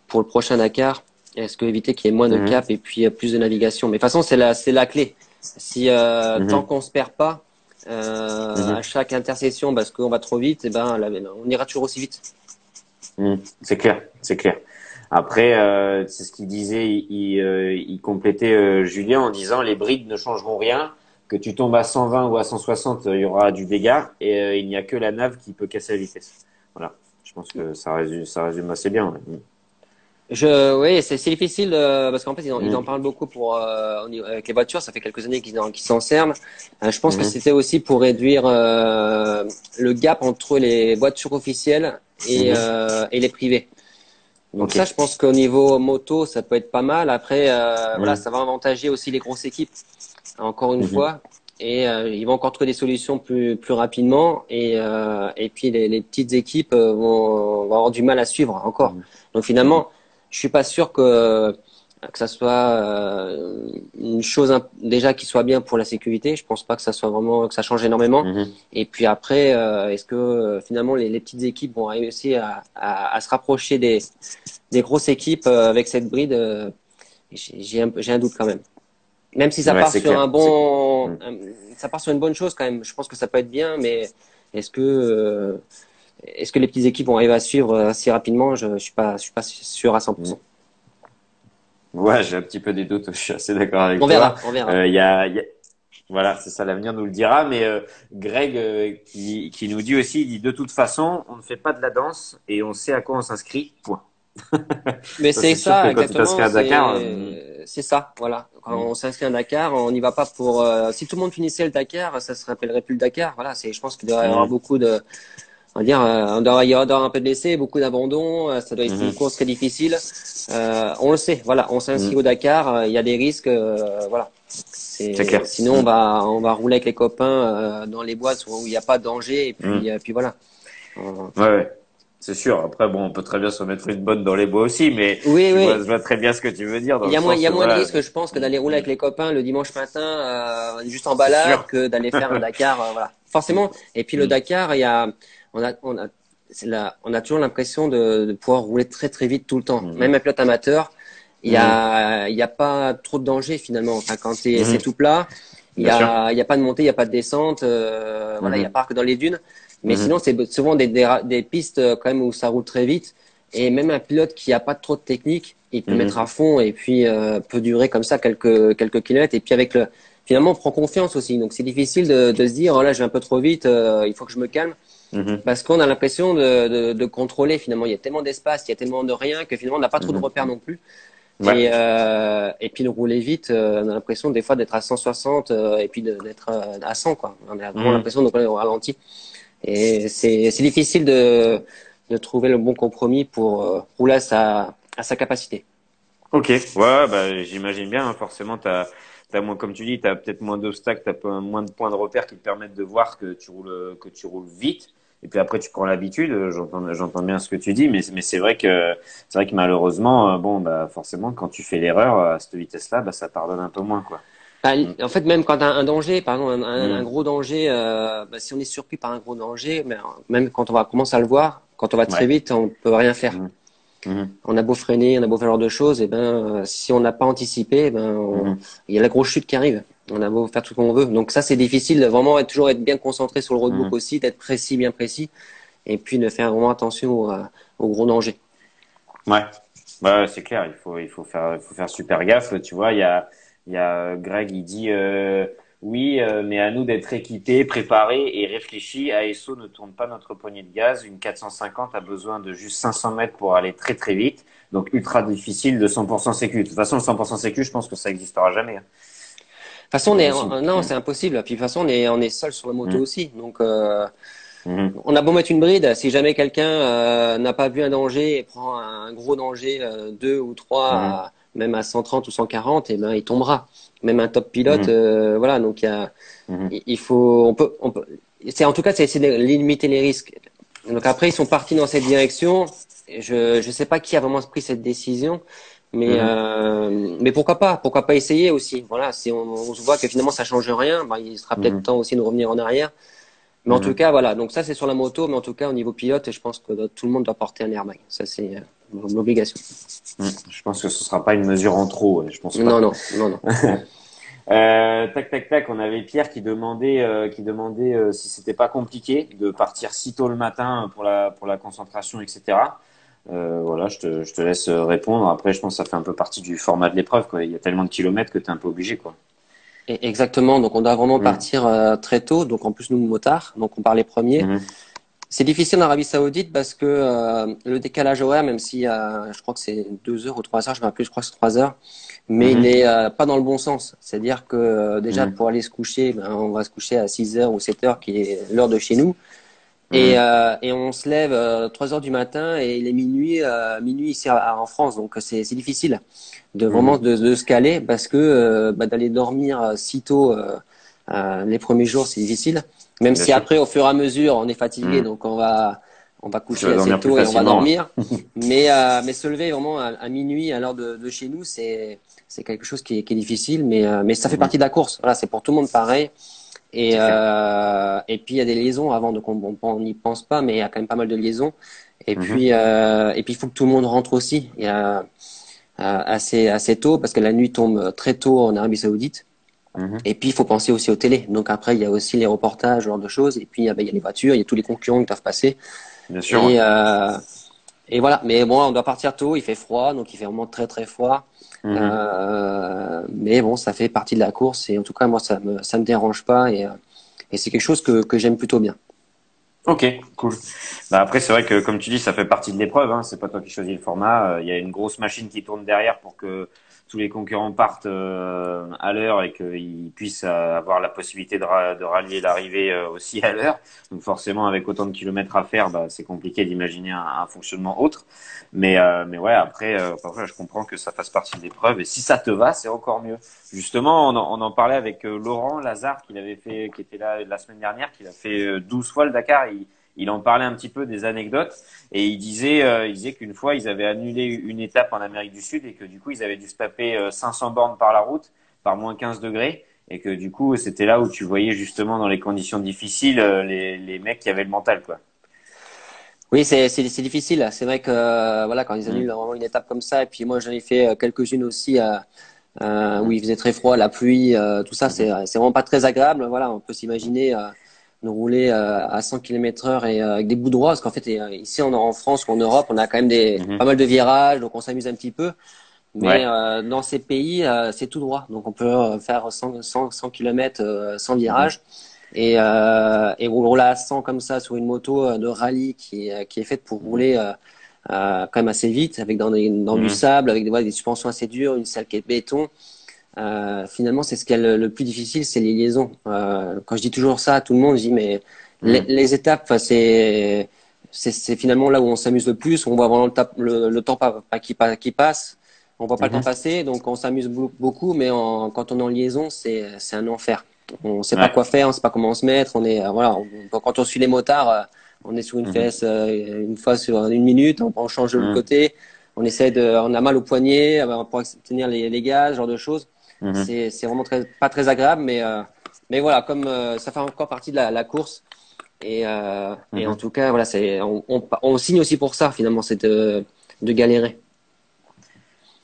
pour le prochain Dakar. Est-ce que éviter qu'il y ait moins de Mhm, cap et puis plus de navigation. Mais de toute façon, c'est la clé. Si tant mhm, qu'on se perd pas à mhm. chaque intersection parce qu'on va trop vite, et ben on ira toujours aussi vite. Mm, c'est clair, c'est clair. Après, c'est ce qu'il disait, il complétait Julien en disant les brides ne changeront rien, que tu tombes à 120 ou à 160, il y aura du dégât et il n'y a que la nave qui peut casser la vitesse. Voilà, je pense que ça résume assez bien. Ouais. Oui, c'est difficile parce qu'en fait ils en Mm, parlent beaucoup avec les voitures. Ça fait quelques années qu'ils s'en servent. Je pense que mhm, c'était aussi pour réduire le gap entre les voitures officielles mhm. et les privées. Donc Ok. ça, je pense qu'au niveau moto, ça peut être pas mal. Après, voilà, Mm, ça va avantager aussi les grosses équipes. Encore une mhm, fois. Et ils vont encore trouver des solutions plus rapidement. Et puis les petites équipes vont avoir du mal à suivre encore. mhm, Donc mhm, finalement, je suis pas sûr que ça soit une chose déjà qui soit bien pour la sécurité. Je pense pas que ça soit vraiment que ça change énormément. mhm. Et puis après, est-ce que finalement les petites équipes vont réussir à se rapprocher des grosses équipes avec cette bride? J'ai un doute quand même. Même si ça Ouais, part c'est sur clair, c'est clair. Mm. ça part sur une bonne chose quand même. Je pense que ça peut être bien, mais est-ce que, euh, est-ce que les petites équipes vont arriver à suivre assez rapidement? Je suis pas sûr à Mm. 100%. Ouais, j'ai un petit peu des doutes. Je suis assez d'accord avec On toi. verra, on verra. Voilà, c'est ça, l'avenir nous le dira. Mais Greg, qui nous dit aussi, il dit de toute façon, on ne fait pas de la danse et on sait à quoi on s'inscrit. Point. Mais Ça, c'est c'est sûr que ça, quand tu t'inscris exactement. à Dakar, C'est ça, voilà. Quand on s'inscrit à Dakar, on n'y va pas pour. Si tout le monde finissait le Dakar, ça se rappellerait plus le Dakar. Voilà, c'est. Je pense qu'il doit y avoir mm, beaucoup de. On va dire, il y aura un peu de laissés, beaucoup d'abandon. Ça doit être une mm, course très difficile. On le sait. Voilà, on s'inscrit au mm, Dakar. Il y a des risques. Voilà. c'est clair. Sinon on va rouler avec les copains dans les bois où il n'y a pas de danger. Et Mm. puis voilà. Ouais, ouais. C'est sûr. Après, bon, on peut très bien se mettre une bonne dans les bois aussi, mais Oui, je oui. vois très bien ce que tu veux dire dans Il le y a moins, il y sens a où, moins de voilà. risques, je pense, que d'aller rouler Mm, avec les copains le dimanche matin, juste en c'est balade, sûr. que d'aller faire un Dakar, voilà. Forcément. Et puis le Mm, Dakar, on a toujours l'impression de pouvoir rouler très très vite tout le temps. mm, Même un pilote amateur, mm, il y a pas trop de danger finalement. Enfin, quand c'est mm, tout plat, bien sûr. il y a pas de montée, il y a pas de descente, voilà, il y a Mm, pas que dans les dunes. Mais sinon, mm, c'est souvent des pistes quand même où ça roule très vite. Et même un pilote qui a pas trop de technique, il peut mettre mm, à fond et puis peut durer comme ça quelques kilomètres. Et puis finalement, on prend confiance aussi. Donc c'est difficile de se dire, oh là, je vais un peu trop vite, il faut que je me calme, mm, parce qu'on a l'impression de contrôler. Finalement, il y a tellement d'espace, il y a tellement de rien que finalement, on n'a pas trop de repères mm. non plus. Ouais. Et puis de rouler vite, on a l'impression des fois d'être à 160 et puis d'être à 100 quoi. On a vraiment Mm. l'impression de rouler au ralenti. Et c'est difficile de trouver le bon compromis pour rouler à sa capacité. Ok, ouais, bah, j'imagine bien, hein, forcément, t'as moins, comme tu dis, t'as peut-être moins d'obstacles, moins de points de repère qui te permettent de voir que tu roules vite. Et puis après, tu prends l'habitude. J'entends bien ce que tu dis, mais c'est vrai que malheureusement, bon, bah, forcément, quand tu fais l'erreur à cette vitesse-là, bah, ça pardonne un peu moins, quoi. Bah, Mm. en fait, même quand un danger, par exemple, un Mm. gros danger, bah, si on est surpris par un gros danger, mais même quand on va commencer à le voir, quand on va très Ouais. vite, on peut rien faire. Mm. Mm. On a beau freiner, on a beau faire ce genre de choses, et ben, si on n'a pas anticipé, eh ben, Mm. il y a la grosse chute qui arrive. On a beau faire tout ce qu'on veut. Donc ça, c'est difficile de vraiment toujours être bien concentré sur le roadbook Mm. aussi, d'être précis, bien précis, et puis de faire vraiment attention aux gros dangers. Ouais, ouais, c'est clair. Il faut faire super gaffe. Tu vois, il y a Greg, il dit oui, mais à nous d'être équipés, préparés et réfléchis. ASO ne tourne pas notre poignée de gaz. Une 450 a besoin de juste 500 mètres pour aller très très vite. Donc ultra difficile de 100% sécu. De toute façon, le 100% sécu, je pense que ça existera jamais, hein. De toute C'est façon, pas possible. non, c'est impossible. Puis de toute façon, on est seul sur la moto Mm. aussi. Donc, Mm. on a beau mettre une bride, si jamais quelqu'un n'a pas vu un danger et prend un gros danger, 2 ou 3, Mm. même à 130 ou 140, et ben il tombera. Même un top pilote, Mm. voilà. Donc Mm. il faut, on peut. C'est en tout cas, c'est essayer de limiter les risques. Donc après, ils sont partis dans cette direction. Je sais pas qui a vraiment pris cette décision, Mm. mais pourquoi pas essayer aussi. Voilà, si on se voit que finalement ça change rien, ben, il sera peut-être Mm. temps aussi de revenir en arrière. Mais en tout Mm. cas, voilà. Donc ça, c'est sur la moto, mais en tout cas, au niveau pilote, je pense que tout le monde doit porter un airbag. Ça, c'est l'obligation. Mm. Je pense que ce sera pas une mesure en trop. Ouais, je pense Non, pas. non, non, non. Tac, tac, tac. On avait Pierre qui demandait si c'était pas compliqué de partir si tôt le matin pour la concentration, etc. Voilà, je te laisse répondre. Après, je pense que ça fait un peu partie du format de l'épreuve, quoi. Il y a tellement de kilomètres que t'es un peu obligé, quoi. Et exactement. Donc, on doit vraiment Mm. partir très tôt. Donc, en plus, nous, motards, donc on part les premiers. Mhm. C'est difficile en Arabie Saoudite parce que le décalage horaire, même si je crois que c'est 2 heures ou 3 heures, je me rappelle, je crois que c'est 3 heures, mais il Mhm. n'est pas dans le bon sens. C'est-à-dire que déjà, Mhm. pour aller se coucher, ben, on va se coucher à 6 heures ou 7 heures, qui est l'heure de chez nous. Mhm. Et on se lève 3 heures du matin et il est minuit ici en France. Donc c'est difficile de vraiment Mhm. de se caler parce que bah, d'aller dormir si tôt les premiers jours, c'est difficile. Même Bien si sûr. après, au fur et à mesure, on est fatigué, Mhm. donc on va Tu coucher vas assez dormir plus tôt et on va facilement. dormir. Mais se lever vraiment à minuit, à l'heure de chez nous, c'est quelque chose qui est difficile, mais ça fait Mhm. partie de la course. Voilà, c'est pour tout le monde pareil. C'est clair. Et puis il y a des liaisons avant, donc on n'y pense pas, mais il y a quand même pas mal de liaisons. Mhm. Et puis il faut que tout le monde rentre aussi. Il y a assez tôt parce que la nuit tombe très tôt en Arabie Saoudite. Mhm. Et puis il faut penser aussi aux télés. Donc après il y a aussi les reportages, ce genre de choses. Et puis il y a les voitures, il y a tous les concurrents qui doivent passer. Bien sûr, ouais. Et, euh, et voilà. Mais bon, on doit partir tôt. Il fait froid, donc il fait vraiment très très froid. Mhm. Mais bon, ça fait partie de la course et en tout cas, moi, ça me dérange pas et c'est quelque chose que j'aime plutôt bien. Ok, cool. Bah après, c'est vrai que comme tu dis, ça fait partie de l'épreuve. Hein. C'est pas toi qui choisis le format. Il y a une grosse machine qui tourne derrière pour que tous les concurrents partent à l'heure et qu'ils puissent avoir la possibilité de rallier l'arrivée aussi à l'heure. Donc forcément, avec autant de kilomètres à faire, bah, c'est compliqué d'imaginer un fonctionnement autre. Mais ouais, après, parfois, je comprends que ça fasse partie de l'épreuve. Et si ça te va, c'est encore mieux. Justement, on en parlait avec Laurent Lazare, qui était là la semaine dernière, qui a fait 12 fois le Dakar. Il en parlait un petit peu des anecdotes et il disait qu'une fois, ils avaient annulé une étape en Amérique du Sud et que du coup, ils avaient dû se taper 500 bornes par la route, par moins 15 degrés. Et que du coup, c'était là où tu voyais justement dans les conditions difficiles les mecs qui avaient le mental, quoi. Oui, c'est difficile. C'est vrai que voilà, quand ils Mmh, annulent vraiment une étape comme ça, et puis moi j'en ai fait quelques-unes aussi où mmh, il faisait très froid, la pluie, tout ça, mmh, c'est vraiment pas très agréable. Voilà, on peut s'imaginer de rouler à 100 km/h et avec des bouts droits, parce qu'en fait ici en France ou en Europe, on a quand même mmh. pas mal de virages, donc on s'amuse un petit peu. Mais Ouais. dans ces pays, c'est tout droit, donc on peut faire 100 km sans Mmh, virage. Et rouler à 100 comme ça sur une moto de rallye qui est faite pour mmh, rouler quand même assez vite, avec dans du mmh, sable, avec voilà, des suspensions assez dures, une selle qui est béton. Finalement, c'est ce qui est le plus difficile, c'est les liaisons. Quand je dis toujours ça à tout le monde, je dis mais mmh, les étapes, enfin, c'est finalement là où on s'amuse le plus. On voit vraiment le temps qui passe. On voit pas le temps mmh. passer, donc on s'amuse beaucoup. Mais quand on est en liaison, c'est un enfer. On sait pas Ouais. quoi faire, on sait pas comment se mettre. On est voilà, quand on suit les motards, on est sur une Mmh, fesse une fois sur une minute, on change de l'autre mmh, côté. On a mal au poignet, pour tenir les gaz, ce genre de choses. mmh, C'est vraiment pas très agréable, mais voilà, comme ça fait encore partie de la course. Et en mmh. tout cas, voilà, on signe aussi pour ça, finalement, c'est de galérer.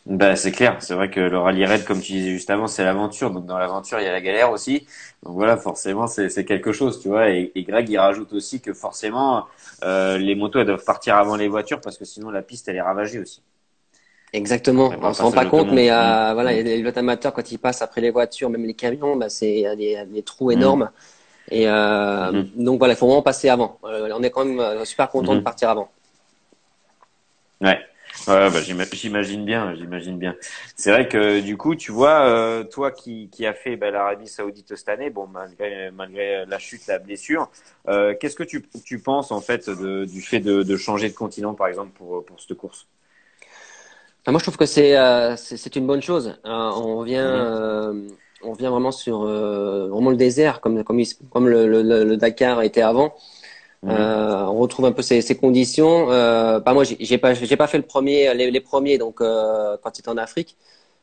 Bah, c'est clair, c'est vrai que le rallye raid, comme tu disais juste avant, c'est l'aventure. Donc dans l'aventure, il y a la galère aussi. Donc voilà, forcément, c'est quelque chose, tu vois. Et Greg, il rajoute aussi que forcément, les motos, elles doivent partir avant les voitures parce que sinon la piste, elle est ravagée aussi. Exactement, Après, par on le se rend passage pas compte, mais d'automonde. voilà, les pilotes amateurs, quand ils passent après les voitures, même les camions, bah, il y a des trous énormes. Et Mhm. donc voilà, il faut vraiment passer avant. On est quand même super content de Mhm. partir avant. Ouais. Ouais, bah, j'imagine bien, j'imagine bien. C'est vrai que du coup, tu vois, toi qui a fait bah, l'Arabie Saoudite cette année, bon, malgré la chute, la blessure, qu'est-ce que tu penses en fait du fait de changer de continent, par exemple, pour cette course? Enfin, moi, je trouve que c'est une bonne chose. Mhm. On vient vraiment sur vraiment le désert, comme le Dakar était avant. Mhm. On retrouve un peu ces conditions. Bah moi, j'ai pas fait les premiers, donc quand c'était en Afrique.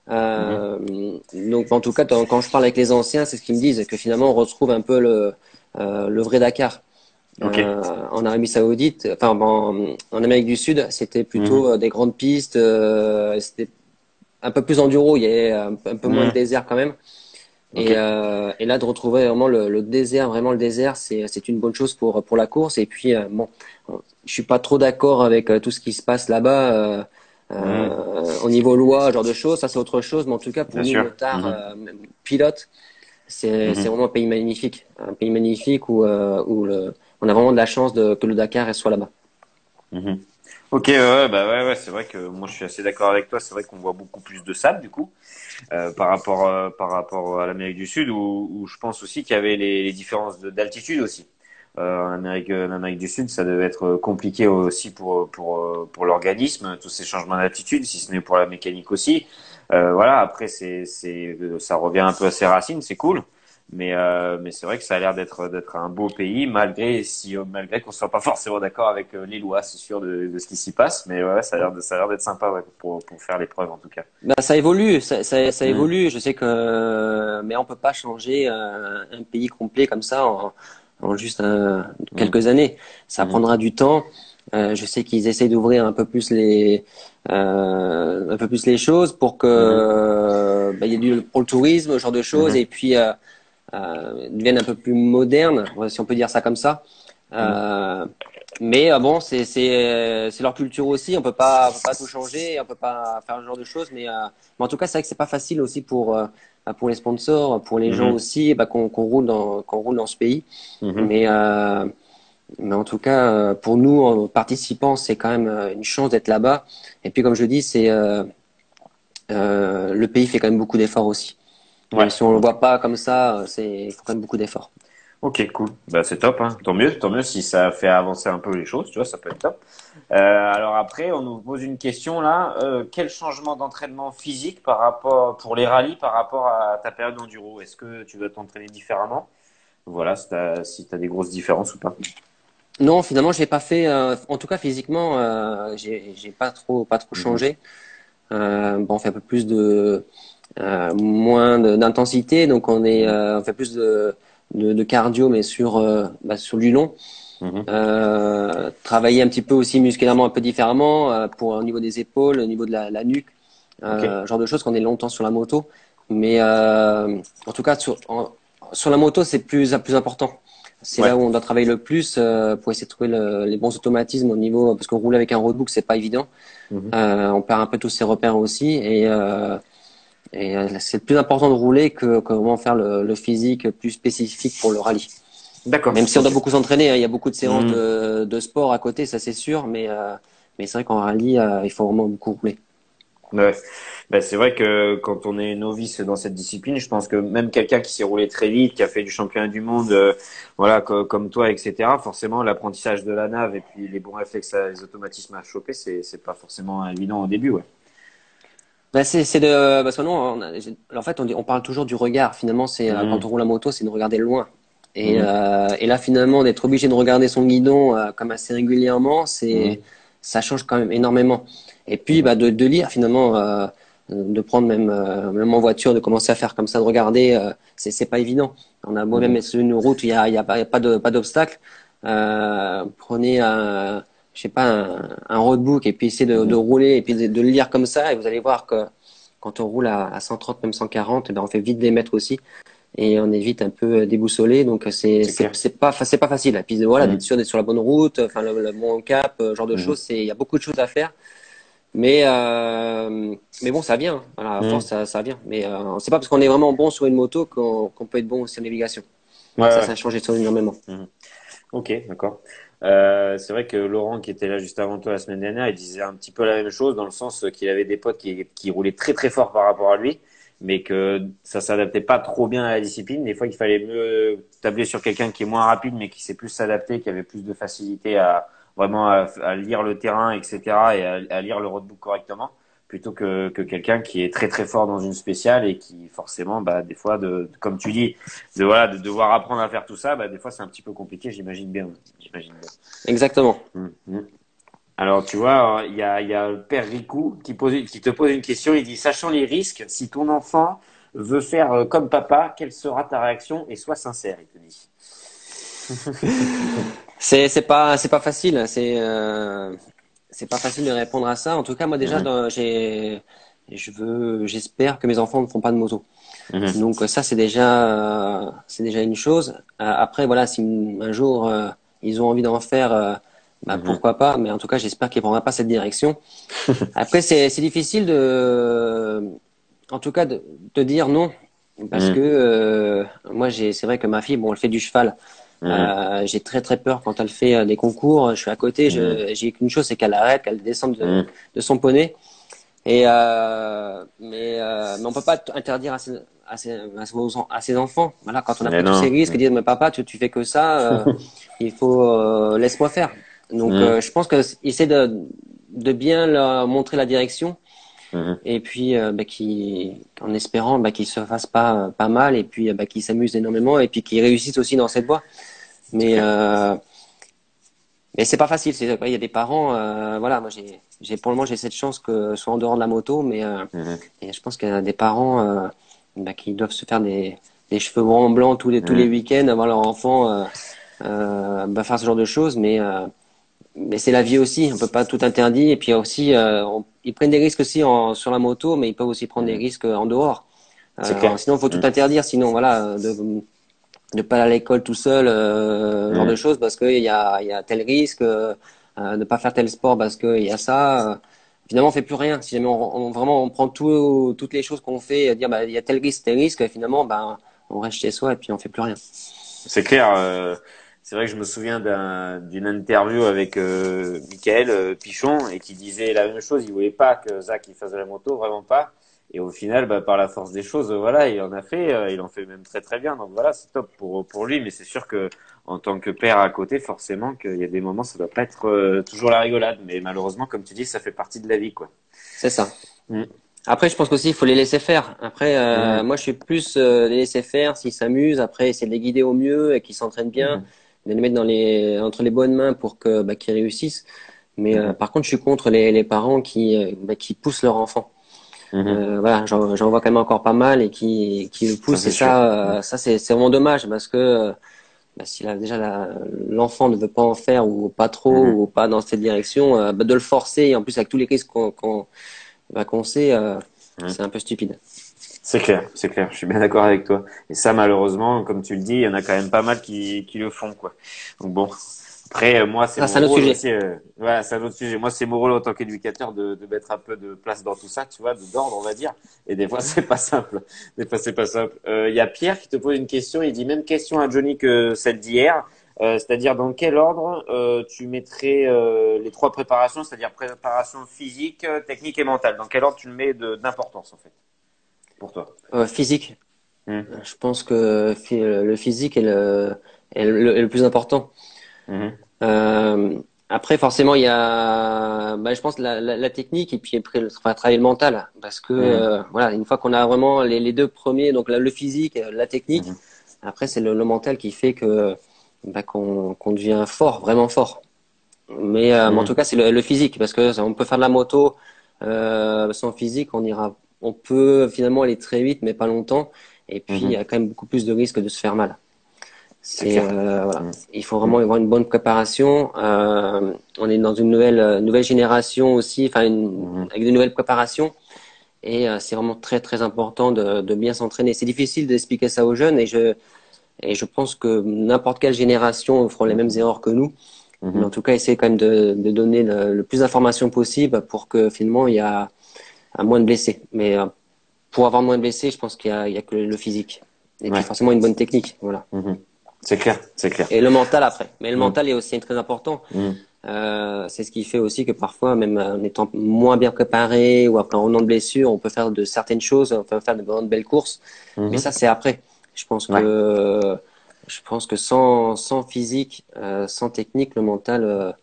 Mhm. Donc, en tout cas, quand je parle avec les anciens, c'est ce qu'ils me disent, que finalement, on retrouve un peu le vrai Dakar. Ok. En Arabie Saoudite, enfin en Amérique du Sud, c'était plutôt Mhm. des grandes pistes, c'était un peu plus enduro, il y avait un peu moins de Mhm. désert quand même. Ok. Et là, de retrouver vraiment le désert, vraiment le désert, c'est une bonne chose pour la course. Et puis, bon, je suis pas trop d'accord avec tout ce qui se passe là-bas Mhm. au niveau loi, genre de choses. Ça, c'est autre chose. Mais en tout cas, pour Bien nous, sûr. motards, Mhm. pilotes, c'est Mhm. vraiment un pays magnifique on a vraiment de la chance que le Dakar soit là-bas. Mhm. Ok, ouais, bah ouais, c'est vrai que moi je suis assez d'accord avec toi. C'est vrai qu'on voit beaucoup plus de sable du coup. Par rapport à l'Amérique du Sud, où je pense aussi qu'il y avait les différences d'altitude aussi. En Amérique du Sud, ça devait être compliqué aussi pour l'organisme, tous ces changements d'altitude, si ce n'est pour la mécanique aussi. Voilà, après ça revient un peu à ses racines, c'est cool. Mais c'est vrai que ça a l'air d'être un beau pays, malgré qu'on soit pas forcément d'accord avec les lois, c'est sûr, de ce qui s'y passe. Mais ouais, ça a l'air d'être sympa ouais, pour faire l'épreuve en tout cas. Ben, ça évolue, ça Mhm. évolue. Je sais mais on peut pas changer un pays complet comme ça en juste Mhm. quelques années. Ça Mhm. prendra du temps. Je sais qu'ils essaient d'ouvrir un peu plus les choses pour Mhm. que ben, il y ait pour le tourisme, ce genre de choses, et Mhm. puis deviennent un peu plus modernes, si on peut dire ça comme ça. Mhm. Euh, Mais bon, c'est leur culture aussi. On peut pas tout changer, on peut pas faire ce genre de choses. Mais en tout cas, c'est vrai que c'est pas facile aussi pour les sponsors, pour les gens Mhm. aussi, qu'on roule dans ce pays. Mhm. Mais mais en tout cas, pour nous, en participants, c'est quand même une chance d'être là-bas. Et puis, comme je dis, le pays fait quand même beaucoup d'efforts aussi. Même Ouais. si on le Ok. voit pas comme ça, il faut quand même beaucoup d'efforts. Ok, cool. Bah, c'est top, hein. Tant mieux si ça fait avancer un peu les choses, tu vois, ça peut être top. Alors après, on nous pose une question là. Quel changement d'entraînement physique par rapport pour les rallyes par rapport à ta période d'enduro? Est-ce que tu dois t'entraîner différemment? Voilà, si t'as des grosses différences ou pas. Non, finalement, j'ai pas fait. En tout cas, physiquement, j'ai pas trop Mhm. changé. Bon, on fait un peu plus d'intensité, donc Mhm. on fait plus de cardio, mais sur du long. Mhm. Travailler un petit peu aussi musculairement un peu différemment au niveau des épaules, au niveau de la nuque, Ok. genre de choses qu'on est longtemps sur la moto. Mais en tout cas, sur la moto, c'est plus important. C'est Ouais. là où on doit travailler le plus pour essayer de trouver les bons automatismes au niveau, parce qu'on roule avec un roadbook, c'est pas évident. Mhm. On perd un peu tous ses repères aussi, c'est le plus important de rouler que vraiment faire le physique plus spécifique pour le rallye. D'accord. Même si on doit Ok. beaucoup s'entraîner, hein, il y a beaucoup de séances Mhm. de sport à côté, ça c'est sûr, mais c'est vrai qu'en rallye, il faut vraiment beaucoup rouler. Ouais. Ben, c'est vrai que quand on est novice dans cette discipline, je pense que même quelqu'un qui s'est roulé très vite, qui a fait du championnat du monde, voilà, comme toi, etc. Forcément, l'apprentissage de la nave et puis les bons réflexes, les automatismes à choper, c'est pas forcément évident au début, ouais. Parce que non, en fait, on parle toujours du regard. Finalement, quand Mhm. on roule la moto, c'est de regarder loin. Mhm. Et là, finalement, d'être obligé de regarder son guidon comme assez régulièrement, Mhm. ça change quand même énormément. Et puis, Mhm. de lire finalement, de prendre même en voiture, de commencer à faire comme ça, de regarder, c'est pas évident. On a beau même Mhm. être sur une route où il y a pas d'obstacle. Prenez je sais pas, un roadbook et puis essayer de Mhm. rouler et puis de le lire comme ça et vous allez voir que quand on roule à 130, même 140, eh ben on fait vite des mètres aussi et on est vite un peu déboussolé. Donc C'est clair. c'est pas facile. Et puis voilà, Mhm. d'être sur la bonne route, enfin le bon cap, genre de Mhm. choses. Il y a beaucoup de choses à faire. Mais bon, ça vient. Voilà, à force, Mhm. ça vient. Mais c'est pas parce qu'on est vraiment bon sur une moto qu'on peut être bon aussi en navigation. Ouais, Ça ouais. a changé énormément. Mhm. Ok, d'accord. C'est vrai que Laurent, qui était là juste avant toi la semaine dernière, il disait un petit peu la même chose dans le sens qu'il avait des potes qui roulaient très très fort par rapport à lui, mais que ça s'adaptait pas trop bien à la discipline. Des fois, il fallait mieux tabler sur quelqu'un qui est moins rapide, mais qui sait plus s'adapter, qui avait plus de facilité à vraiment à lire le terrain, etc., et à lire le roadbook correctement, plutôt que quelqu'un qui est très très fort dans une spéciale et qui forcément, bah, des fois, comme tu dis, voilà, de devoir apprendre à faire tout ça, bah, des fois c'est un petit peu compliqué, j'imagine bien. J'imagine bien. Exactement. Mhm. Alors, tu vois, il y a le père Rikou qui te pose une question. Il dit, sachant les risques, si ton enfant veut faire comme papa, quelle sera ta réaction? Et sois sincère, il te dit. C'est pas facile. C'est pas facile de répondre à ça. En tout cas, moi déjà, Mhm. j'espère que mes enfants ne feront pas de moto. Mhm. Donc ça, c'est déjà une chose. Après, voilà, si un jour ils ont envie d'en faire, bah, Mhm. pourquoi pas. Mais en tout cas, j'espère qu'ils ne prendront pas cette direction. Après, c'est difficile en tout cas, de dire non, parce que Mhm. moi, c'est vrai que ma fille, bon, elle fait du cheval. Mhm. J'ai très très peur quand elle fait des concours. Je suis à côté. Mhm. J'ai qu'une chose, c'est qu'elle arrête, qu'elle descende Mhm. de son poney. Mais on peut pas interdire à ses enfants. Voilà, quand on a Mais pris tous ces non. risques, dire mais papa, tu fais que ça, il faut laisse-moi faire. Donc Mhm. je pense que essayer de bien leur montrer la direction Mhm. et puis en espérant qu'ils se fassent pas mal et puis qu'ils s'amusent énormément et puis qu'ils réussissent aussi dans cette voie. C'est Mais clair. euh, mais c'est pas facile. Il y a des parents, voilà, moi pour le moment j'ai cette chance que ce soit en dehors de la moto, Mhm. et je pense qu'il y a des parents qui doivent se faire des cheveux grands blancs tous les Mhm. week-ends, avoir leur enfant faire ce genre de choses, mais c'est la vie aussi. On peut pas tout interdire. Et puis aussi, ils prennent des risques aussi sur la moto, mais ils peuvent aussi prendre des Mhm. risques en dehors. C'est clair. Sinon, il faut tout Mhm. interdire. Sinon, voilà, ne pas aller à l'école tout seul, ce genre de Mhm. choses, parce il y a tel risque, ne pas faire tel sport parce qu'il y a ça. Finalement, on fait plus rien. Si jamais vraiment on prend toutes les choses qu'on fait, dire bah il y a tel risque, et finalement, bah on reste chez soi et puis on fait plus rien. C'est clair. C'est vrai que je me souviens d'une interview avec Michael Pichon et qui disait la même chose. Il voulait pas que Zach il fasse de la moto, vraiment pas. Et au final, bah, par la force des choses, voilà, il en a fait. Il en fait même très très bien. Donc voilà, c'est top pour lui. Mais c'est sûr que en tant que père à côté, forcément qu'il y a des moments, ça doit pas être toujours la rigolade. Mais malheureusement, comme tu dis, ça fait partie de la vie, quoi. C'est ça. Mm. Après, je pense qu'aussi, il faut les laisser faire. Après, Mhm. moi, je suis plus les laisser faire s'ils s'amusent. Après, essayer de les guider au mieux et qu'ils s'entraînent bien, Mhm. de les mettre entre les bonnes mains pour que bah, qu'ils réussissent. Mais Mhm. par contre, je suis contre les parents qui poussent leur enfant. Mhm. Voilà, j'en vois quand même encore pas mal et qui le Ça poussent. c'est Et sûr. ça c'est vraiment dommage parce que bah, si l'enfant ne veut pas en faire ou pas trop Mhm. ou pas dans cette direction, bah, de le forcer et en plus avec tous les risques qu'on sait, Mhm. c'est un peu stupide. C'est clair, c'est clair. Je suis bien d'accord avec toi. Et ça, malheureusement, comme tu le dis, il y en a quand même pas mal qui le font, quoi. Donc bon. Après, moi, c'est Ça, mon c'est un autre rôle sujet. aussi. Voilà, c'est un autre sujet. Moi, c'est mon rôle en tant qu'éducateur de mettre un peu de place dans tout ça, tu vois, d'ordre, on va dire. Et des fois, c'est pas simple. Des fois, c'est pas simple. Il y a Pierre qui te pose une question. Il dit même question à Johnny que celle d'hier. C'est-à-dire dans quel ordre tu mettrais les trois préparations, c'est-à-dire préparation physique, technique et mentale. Dans quel ordre tu le mets d'importance en fait pour toi? Physique. Mhm. Je pense que le physique est le plus important. Mhm. Euh, Après, forcément, il y a, bah, je pense, la technique et puis après, il faudra travailler le mental. Parce que, Mhm. voilà, une fois qu'on a vraiment les deux premiers, donc le physique, la technique, Mhm. après, c'est le mental qui fait que, bah, qu'on devient fort, vraiment fort. Mais en tout Mhm. cas, c'est le physique. Parce que on peut faire de la moto, sans physique, on peut finalement aller très vite, mais pas longtemps. Et puis, il y a Mhm. quand même beaucoup plus de risques de se faire mal. C'est clair. Voilà. Mhm. Il faut vraiment Mhm. avoir une bonne préparation. On est dans une nouvelle génération aussi, Mhm. avec de nouvelles préparations. Et c'est vraiment très très important de bien s'entraîner. C'est difficile d'expliquer ça aux jeunes et je pense que n'importe quelle génération fera les mêmes Mhm. erreurs que nous. Mais en Mhm. tout cas, essayer quand même de donner le plus d'informations possible pour que finalement il y a moins de blessés. Mais pour avoir moins de blessés, je pense il y a que le physique. Et puis Ouais. forcément une bonne technique. Voilà. Mhm. C'est clair, c'est clair. Et le mental après. Mais le Mhm. mental est aussi très important. Mhm. C'est ce qui fait aussi que parfois, même en étant moins bien préparé ou après en revenant de blessure, on peut faire de certaines choses, on peut faire de vraiment de belles courses. Mais ça, Mhm. c'est après. Je pense Ouais. que, je pense que sans physique, sans technique, le mental,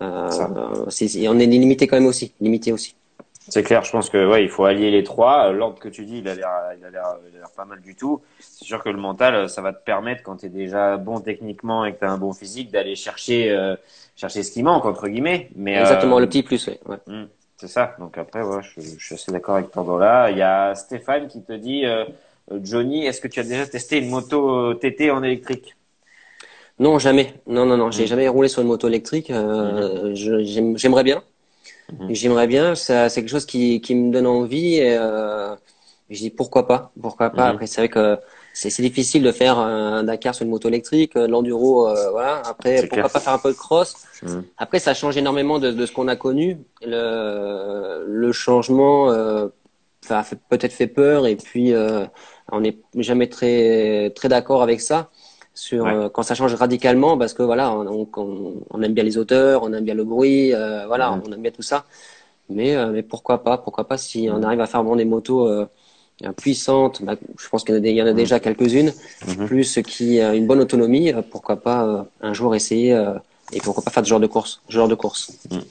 Ça. on est limité quand même aussi, limité aussi. C'est clair, je pense que ouais, il faut allier les trois. L'ordre que tu dis, il a l'air pas mal du tout. C'est sûr que le mental, ça va te permettre, quand tu es déjà bon techniquement et que tu as un bon physique, d'aller chercher ce qui manque entre guillemets. Mais Exactement, le petit plus, ouais. Ouais. c'est ça. Donc après, ouais, je suis assez d'accord avec toi dans là. Il y a Stéphane qui te dit, Johnny, est-ce que tu as déjà testé une moto TT en électrique? Non, jamais. Non, non, non. J'ai Mhm. jamais roulé sur une moto électrique. Mhm. J'aimerais bien. Mhm. J'aimerais bien, ça, c'est quelque chose qui me donne envie et je dis pourquoi pas. Mhm. Après, c'est vrai que c'est difficile de faire un Dakar sur une moto électrique, l'enduro, voilà. Après, C'est clair. pourquoi pas faire un peu de cross. Mhm. Après, ça change énormément de ce qu'on a connu. Le changement, peut-être fait peur et puis on n'est jamais très très d'accord avec ça sur Ouais. quand ça change radicalement parce que voilà, on aime bien les auteurs, on aime bien le bruit, voilà, Mhm. on aime bien tout ça. Mais pourquoi pas si on Mhm. arrive à faire vraiment des motos puissantes, bah, je pense qu'il y en a Mhm. déjà quelques-unes, Mhm. plus qui a une bonne autonomie, pourquoi pas un jour essayer et pourquoi pas faire ce genre de course. Mhm.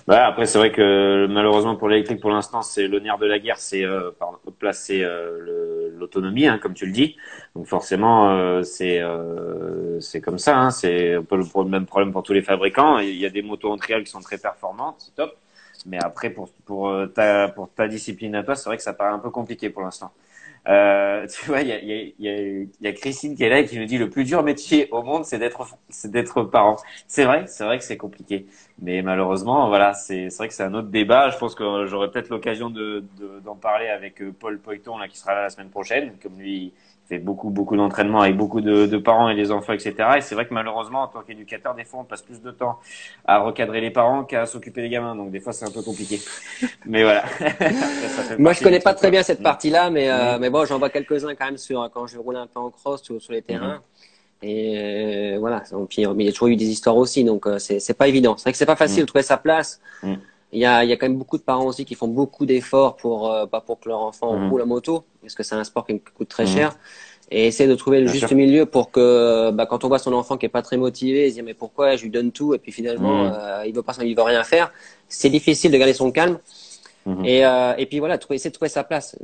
Bah, après, c'est vrai que malheureusement pour l'électrique, pour l'instant, c'est le nerf de la guerre, c'est par notre place, c'est l'autonomie, hein, comme tu le dis. Donc forcément, c'est comme ça. Hein, c'est un peu le même problème pour tous les fabricants. Il y a des motos en trial qui sont très performantes, c'est top. Mais après, pour ta discipline à toi, c'est vrai que ça paraît un peu compliqué pour l'instant. Tu vois, il y a Christine qui est là et qui nous dit le plus dur métier au monde, c'est d'être parent. C'est vrai que c'est compliqué. Mais malheureusement, voilà, c'est vrai que c'est un autre débat. Je pense que j'aurai peut-être l'occasion d'en parler avec Paul Poiton là qui sera là la semaine prochaine, comme lui fait beaucoup d'entraînements avec beaucoup de parents et des enfants, etc. Et c'est vrai que malheureusement, en tant qu'éducateur, des fois, on passe plus de temps à recadrer les parents qu'à s'occuper des gamins. Donc des fois, c'est un peu compliqué. Mais voilà, après, ça fait Moi, je partie du connais pas truc, très quoi. bien cette partie-là, Mm. mais bon, j'en vois quelques-uns quand même quand je roule un peu en cross sur les Mhm. terrains. Et voilà. Donc, puis, mais il y a toujours eu des histoires aussi, donc c'est pas évident. C'est vrai que c'est pas facile Mm. de trouver sa place. Mm. Il y a quand même beaucoup de parents aussi qui font beaucoup d'efforts pour que leur enfant Mhm. roule à moto, parce que c'est un sport qui coûte très Mhm. cher. Et essayer de trouver le Bien juste sûr. milieu pour que, quand on voit son enfant qui est pas très motivé, il se dit mais pourquoi je lui donne tout et puis finalement Mhm. il veut rien faire. C'est difficile de garder son calme Mhm. et puis voilà, essayer de trouver sa place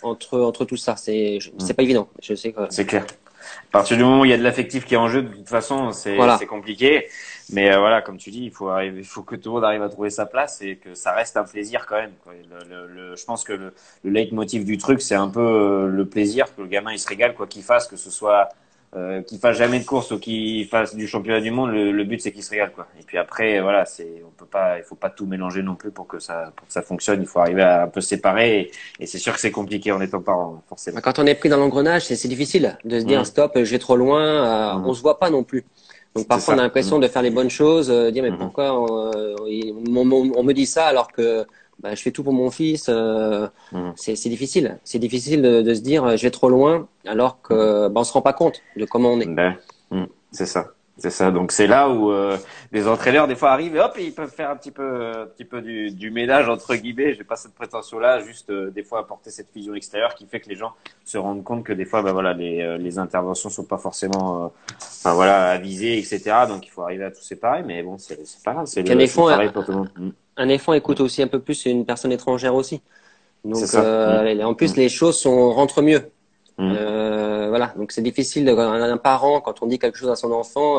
entre tout ça. C'est Mhm. pas évident. Je sais que C'est clair. À partir du moment où il y a de l'affectif qui est en jeu, de toute façon, c'est voilà. compliqué. Mais voilà, comme tu dis, il faut que tout le monde arrive à trouver sa place et que ça reste un plaisir quand même, quoi. Je pense que le leitmotiv du truc, c'est un peu le plaisir, que le gamin il se régale quoi qu'il fasse, que ce soit qu'il fasse jamais de course ou qu'il fasse du championnat du monde. Le but c'est qu'il se régale quoi. Et puis après, voilà, on peut pas, il faut pas tout mélanger non plus pour que ça fonctionne. Il faut arriver à un peu séparer. Et c'est sûr que c'est compliqué en étant parent, forcément. Quand on est pris dans l'engrenage, c'est difficile de se dire Mmh, stop, je vais trop loin. On mmh. se voit pas non plus. Donc C'est parfois on a ça. Mmh, l'impression de faire les bonnes choses, dire mais mmh, pourquoi on me dit ça alors que je fais tout pour mon fils. mmh. C'est difficile. C'est difficile de se dire je vais trop loin alors que on se rend pas compte de comment on est. Ben, c'est ça. C'est ça. Donc c'est là où les entraîneurs des fois arrivent et hop, ils peuvent faire un petit peu du ménage entre guillemets. J'ai pas cette prétention-là, juste des fois apporter cette vision extérieure qui fait que les gens se rendent compte que des fois, ben voilà, les interventions sont pas forcément, enfin voilà, avisées, etc. Donc il faut arriver à tout séparer. Mais bon, c'est pas grave, Et puis un c'est le enfant, travail pour tout le monde. un enfant Mm. écoute aussi un peu plus une personne étrangère aussi. C'est Donc ça. en plus Mm. les choses rentrent mieux. Mm. Voilà, donc c'est difficile un parent quand on dit quelque chose à son enfant,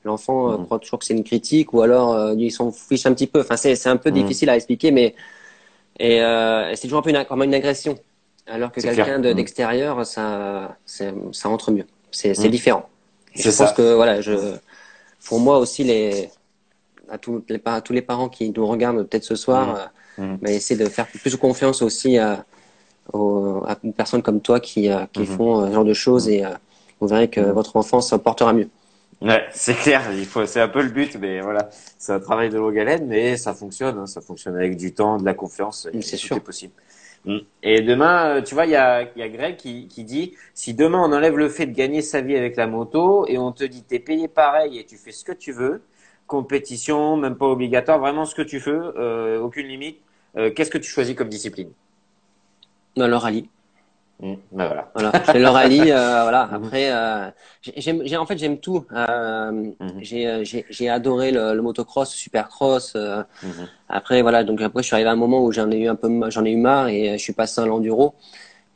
l'enfant Mm. croit toujours que c'est une critique ou alors il s'en fiche un petit peu. Enfin c'est un peu Mm. difficile à expliquer, mais et c'est toujours un peu comme une agression, alors que C'est clair. quelqu'un d'extérieur ça rentre mieux. C'est Mm. différent. Et je C'est pense ça. que voilà, pour moi aussi à tous les parents qui nous regardent peut-être ce soir, Mm. Mm. essayer de faire plus confiance aussi à une personne comme toi qui Mm. font ce genre de choses et vous verrez que Mm. votre enfant s'en portera mieux. Ouais, c'est clair, c'est un peu le but, mais voilà, c'est un travail de longue haleine, mais ça fonctionne, hein, ça fonctionne avec du temps, de la confiance, et C'est tout est sûr. possible. Et demain, tu vois, il y a Greg qui dit, si demain on enlève le fait de gagner sa vie avec la moto et on te dit t'es payé pareil et tu fais ce que tu veux, compétition, même pas obligatoire, vraiment ce que tu veux, aucune limite, qu'est-ce que tu choisis comme discipline? Dans le rallye. Ben voilà. Voilà, je fais le rallye. Voilà. Mhm, Après, en fait, j'aime tout. mhm, J'ai adoré le motocross, supercross. mhm, Après, voilà. Donc après, je suis arrivé à un moment où j'en ai eu marre et je suis passé à l'enduro.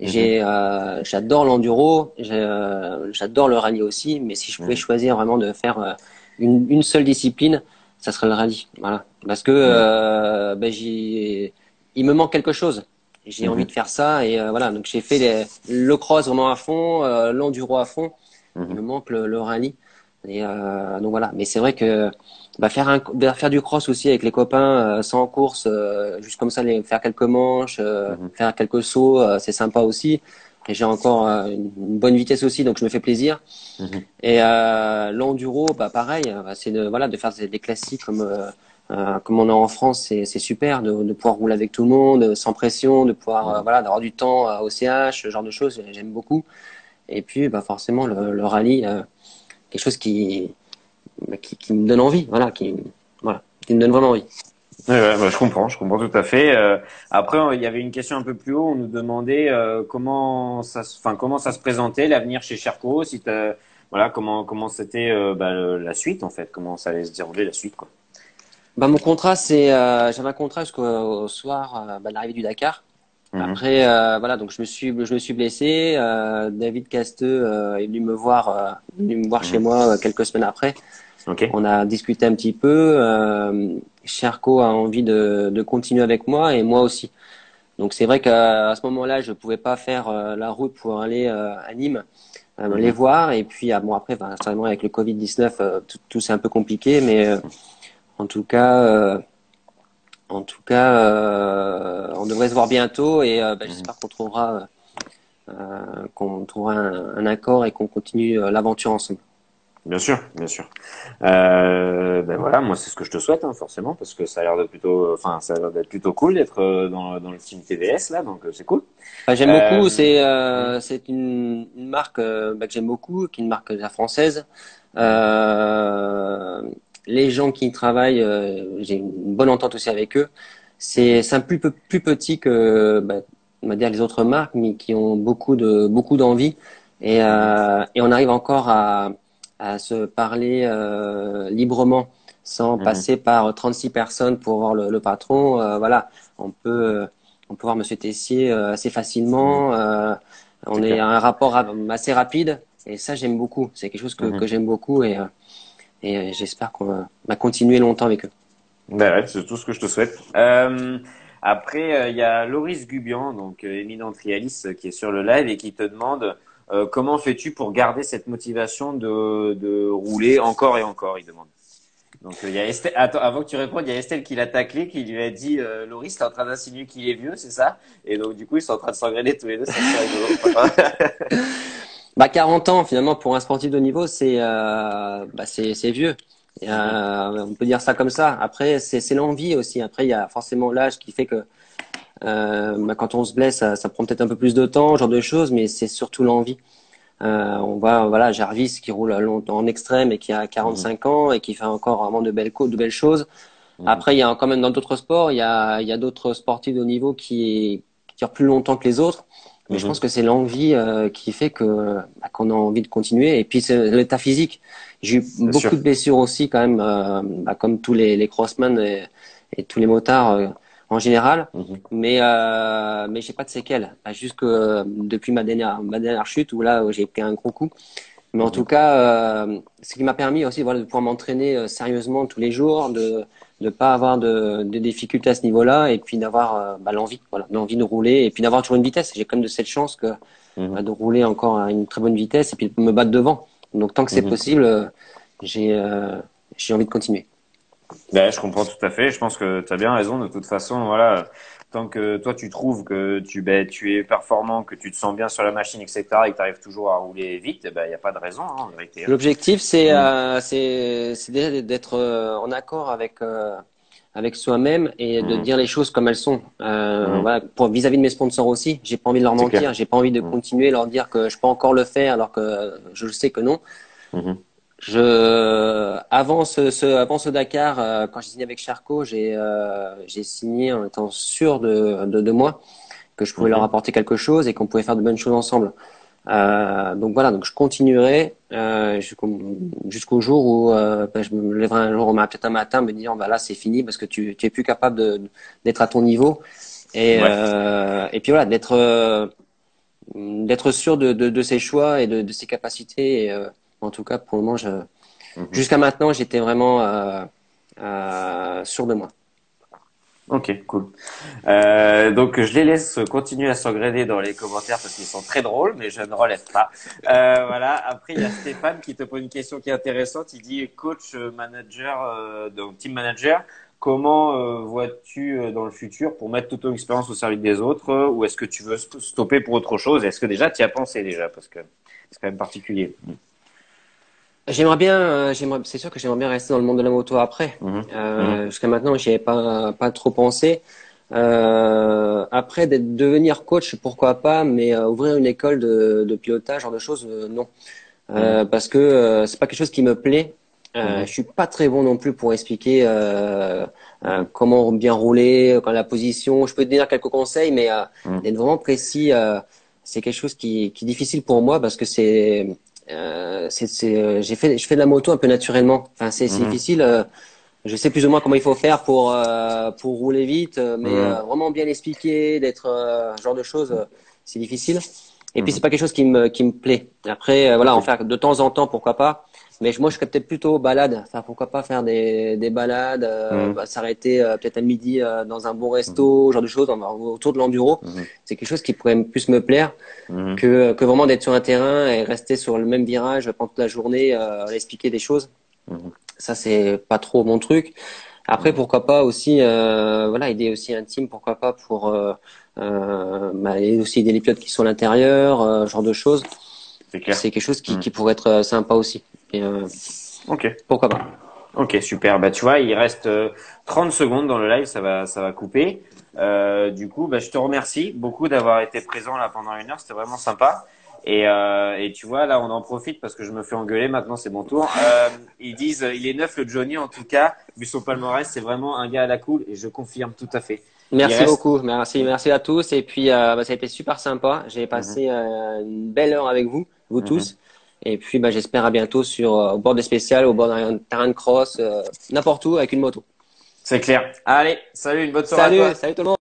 mhm, J'adore l'enduro. J'adore le rallye aussi. Mais si je pouvais mhm, choisir vraiment de faire une seule discipline, ça serait le rallye. Voilà. Parce que mhm, il me manque quelque chose. J'ai envie de mhm, faire ça et voilà. Donc j'ai fait le cross vraiment à fond, l'enduro à fond. Il me mhm, manque le rallye. Et donc voilà. Mais c'est vrai que faire du cross aussi avec les copains, sans course, juste comme ça, faire quelques manches, mhm, faire quelques sauts, c'est sympa aussi. Et j'ai encore une bonne vitesse aussi, donc je me fais plaisir. mhm, Et l'enduro, pareil, c'est de faire des classiques comme on a en France, c'est super de pouvoir rouler avec tout le monde, sans pression, de pouvoir mhm. d'avoir du temps au CH, ce genre de choses, j'aime beaucoup. Et puis forcément le rallye, quelque chose qui me donne envie, voilà, qui me donne vraiment envie. Ouais, je comprends tout à fait. Après, il y avait une question un peu plus haut. On nous demandait comment ça se présentait l'avenir chez Cherco, si voilà, comment c'était la suite en fait, comment ça allait se dérouler la suite quoi. Mon contrat, j'avais un contrat jusqu'au soir de l'arrivée du Dakar. Mhm, Après, voilà, donc je me suis blessé. David Casteux est venu me voir chez mhm. moi quelques semaines après. Ok. On a discuté un petit peu. Cherco a envie de continuer avec moi et moi aussi. Donc c'est vrai qu'à ce moment-là, je pouvais pas faire la route pour aller à Nîmes, les Mhm, voir. Et puis après, certainement avec le Covid-19, tout c'est un peu compliqué, mais en tout cas, on devrait se voir bientôt et mhm. j'espère qu'on trouvera qu'on trouvera un accord et qu'on continue l'aventure ensemble. Bien sûr, bien sûr. Ben voilà, moi c'est ce que je te souhaite, hein, forcément, parce que ça a l'air de plutôt, enfin, ça a l'air d'être plutôt cool d'être dans le team TVS là, donc c'est cool. J'aime beaucoup, Euh, mhm, c'est une marque que j'aime beaucoup, qui est une marque française. mhm, Euh, les gens qui y travaillent, j'ai une bonne entente aussi avec eux. mhm, C'est un plus petit que on va dire les autres marques, mais qui ont beaucoup d'envie mhm, et on arrive encore à se parler librement sans mhm, passer par 36 personnes pour voir le patron. Voilà, on peut on peut voir Monsieur Tessier assez mhm. facilement. On C'est est clair. à un rapport assez rapide et ça j'aime beaucoup. C'est quelque chose que Mhm. j'aime beaucoup et j'espère qu'on va continuer longtemps avec eux. Ben ouais, c'est tout ce que je te souhaite. Après, il y a Loris Gubian, donc éminent trialiste, qui est sur le live et qui te demande comment fais-tu pour garder cette motivation de rouler encore et encore, il demande. Donc il y a Estelle, attends, avant que tu répondes, il y a Estelle qui l'a taclé, qui lui a dit Loris, t'es en train d'insinuer qu'il est vieux, c'est ça? Et donc du coup, ils sont en train de s'engrainer tous les deux, c'est assez rigolo. Bah 40 ans finalement pour un sportif de haut niveau c'est vieux. Mhm, On peut dire ça comme ça. Après c'est l'envie aussi. Après il y a forcément l'âge qui fait que quand on se blesse ça prend peut-être un peu plus de temps, ce genre de choses, mais c'est surtout l'envie. On voit voilà Jarvis qui roule longtemps en extrême et qui a mhm, 45 ans et qui fait encore vraiment de belles choses. mhm, Après il y a quand même dans d'autres sports il y a d'autres sportifs de haut niveau qui tirent plus longtemps que les autres. Mais je pense mhm. que c'est l'envie qui fait que qu'on a envie de continuer. Et puis c'est l'état physique. J'ai eu Bien sûr. beaucoup de blessures aussi quand même, comme tous les crossmen et tous les motards en général. Mhm, Mais j'ai pas de séquelles. Juste que depuis ma dernière chute où là où j'ai pris un gros coup. Mais en tout mhm, cas, ce qui m'a permis aussi voilà, de pouvoir m'entraîner sérieusement tous les jours, de ne pas avoir de difficultés à ce niveau-là, et puis d'avoir l'envie, voilà, l'envie de rouler, et puis d'avoir toujours une vitesse. J'ai quand même de cette chance que mhm, de rouler encore à une très bonne vitesse, et puis de me battre devant. Donc tant que c'est mhm. possible, j'ai j'ai envie de continuer. Ben, je comprends tout à fait. Je pense que tu as bien raison. De toute façon, voilà, tant que toi tu trouves que tu es performant, que tu te sens bien sur la machine, etc., et que tu arrives toujours à rouler vite, il n'y a pas de raison, hein, en vérité. Hein. L'objectif, Mhm, c'est déjà d'être en accord avec soi-même et de mhm, dire les choses comme elles sont. mhm. Voilà, pour vis-à-vis de mes sponsors aussi, j'ai pas envie de leur C'est clair. mentir, j'ai pas envie de Mhm, continuer leur dire que je peux encore le faire alors que je sais que non. mhm, Avant ce Dakar, quand j'ai signé avec Charcot, j'ai signé en étant sûr de moi que je pouvais leur mhm. apporter quelque chose et qu'on pouvait faire de bonnes choses ensemble. Donc voilà, donc je continuerai jusqu'au jour où je me lèverai un jour, peut-être un matin, me dire bah là c'est fini parce que tu es plus capable d'être à ton niveau Ouais. et puis voilà d'être sûr de ses choix et de ses capacités. Et, en tout cas pour le moment, Mhm. jusqu'à maintenant j'étais vraiment sûr de moi. Ok, cool. Donc je les laisse continuer à s'engrainer dans les commentaires parce qu'ils sont très drôles, mais je ne relève pas. Voilà. Après, il y a Stéphane qui te pose une question qui est intéressante. Il dit coach manager, donc team manager. Comment vois-tu dans le futur pour mettre toute ton expérience au service des autres ou est-ce que tu veux stopper pour autre chose? Est-ce que déjà tu y as pensé déjà parce que c'est quand même particulier. C'est sûr que j'aimerais bien rester dans le monde de la moto après. Mhm, mhm, Jusqu'à maintenant, j'y avais pas trop pensé. Après, devenir coach, pourquoi pas, mais ouvrir une école de pilotage, genre de choses, non. mhm, Parce que c'est pas quelque chose qui me plaît. Je mhm, suis pas très bon non plus pour expliquer comment bien rouler, quand la position. Je peux te donner quelques conseils, mais mhm, d'être vraiment précis, c'est quelque chose qui est difficile pour moi parce que je fais de la moto un peu naturellement. Enfin, c'est mhm, difficile. Je sais plus ou moins comment il faut faire pour rouler vite, mais mhm, vraiment bien expliquer, d'être ce genre de choses, c'est difficile. Et puis c'est mhm. pas quelque chose qui me plaît. Après, voilà, Ok. en faire de temps en temps, pourquoi pas. Mais moi, je serais peut-être plutôt balade. Enfin, pourquoi pas faire des balades, Mhm, s'arrêter peut-être à midi dans un bon mhm, resto, ce genre de choses, autour de l'enduro. mhm, C'est quelque chose qui pourrait plus me plaire mhm, que vraiment d'être sur un terrain et rester sur le même virage pendant toute la journée, à expliquer des choses. mhm, Ça, c'est pas trop mon truc. Après, mhm. pourquoi pas aussi, voilà, aider aussi un team, pourquoi pas pour Il y a aussi des pilotes qui sont à l'intérieur, ce genre de choses. C'est clair. C'est quelque chose qui pourrait être sympa aussi. Et, Ok. pourquoi pas. Ok, super. Bah, tu vois, il reste 30 secondes dans le live, ça va couper. Du coup, bah, je te remercie beaucoup d'avoir été présent là pendant 1 heure. C'était vraiment sympa. Et tu vois, là, on en profite parce que je me fais engueuler. Maintenant, c'est mon tour. Ils disent, il est neuf le Johnny en tout cas. Vu son palmarès, c'est vraiment un gars à la cool et je confirme tout à fait. Il Merci reste. beaucoup. Merci à tous. Et puis, ça a été super sympa. J'ai Mhm, passé une belle heure avec vous, vous mhm. tous. Et puis, j'espère à bientôt au bord des spéciales, au bord d'un terrain de cross, n'importe où avec une moto. C'est clair. Allez, salut, une bonne soirée à Salut, toi. salut tout le monde.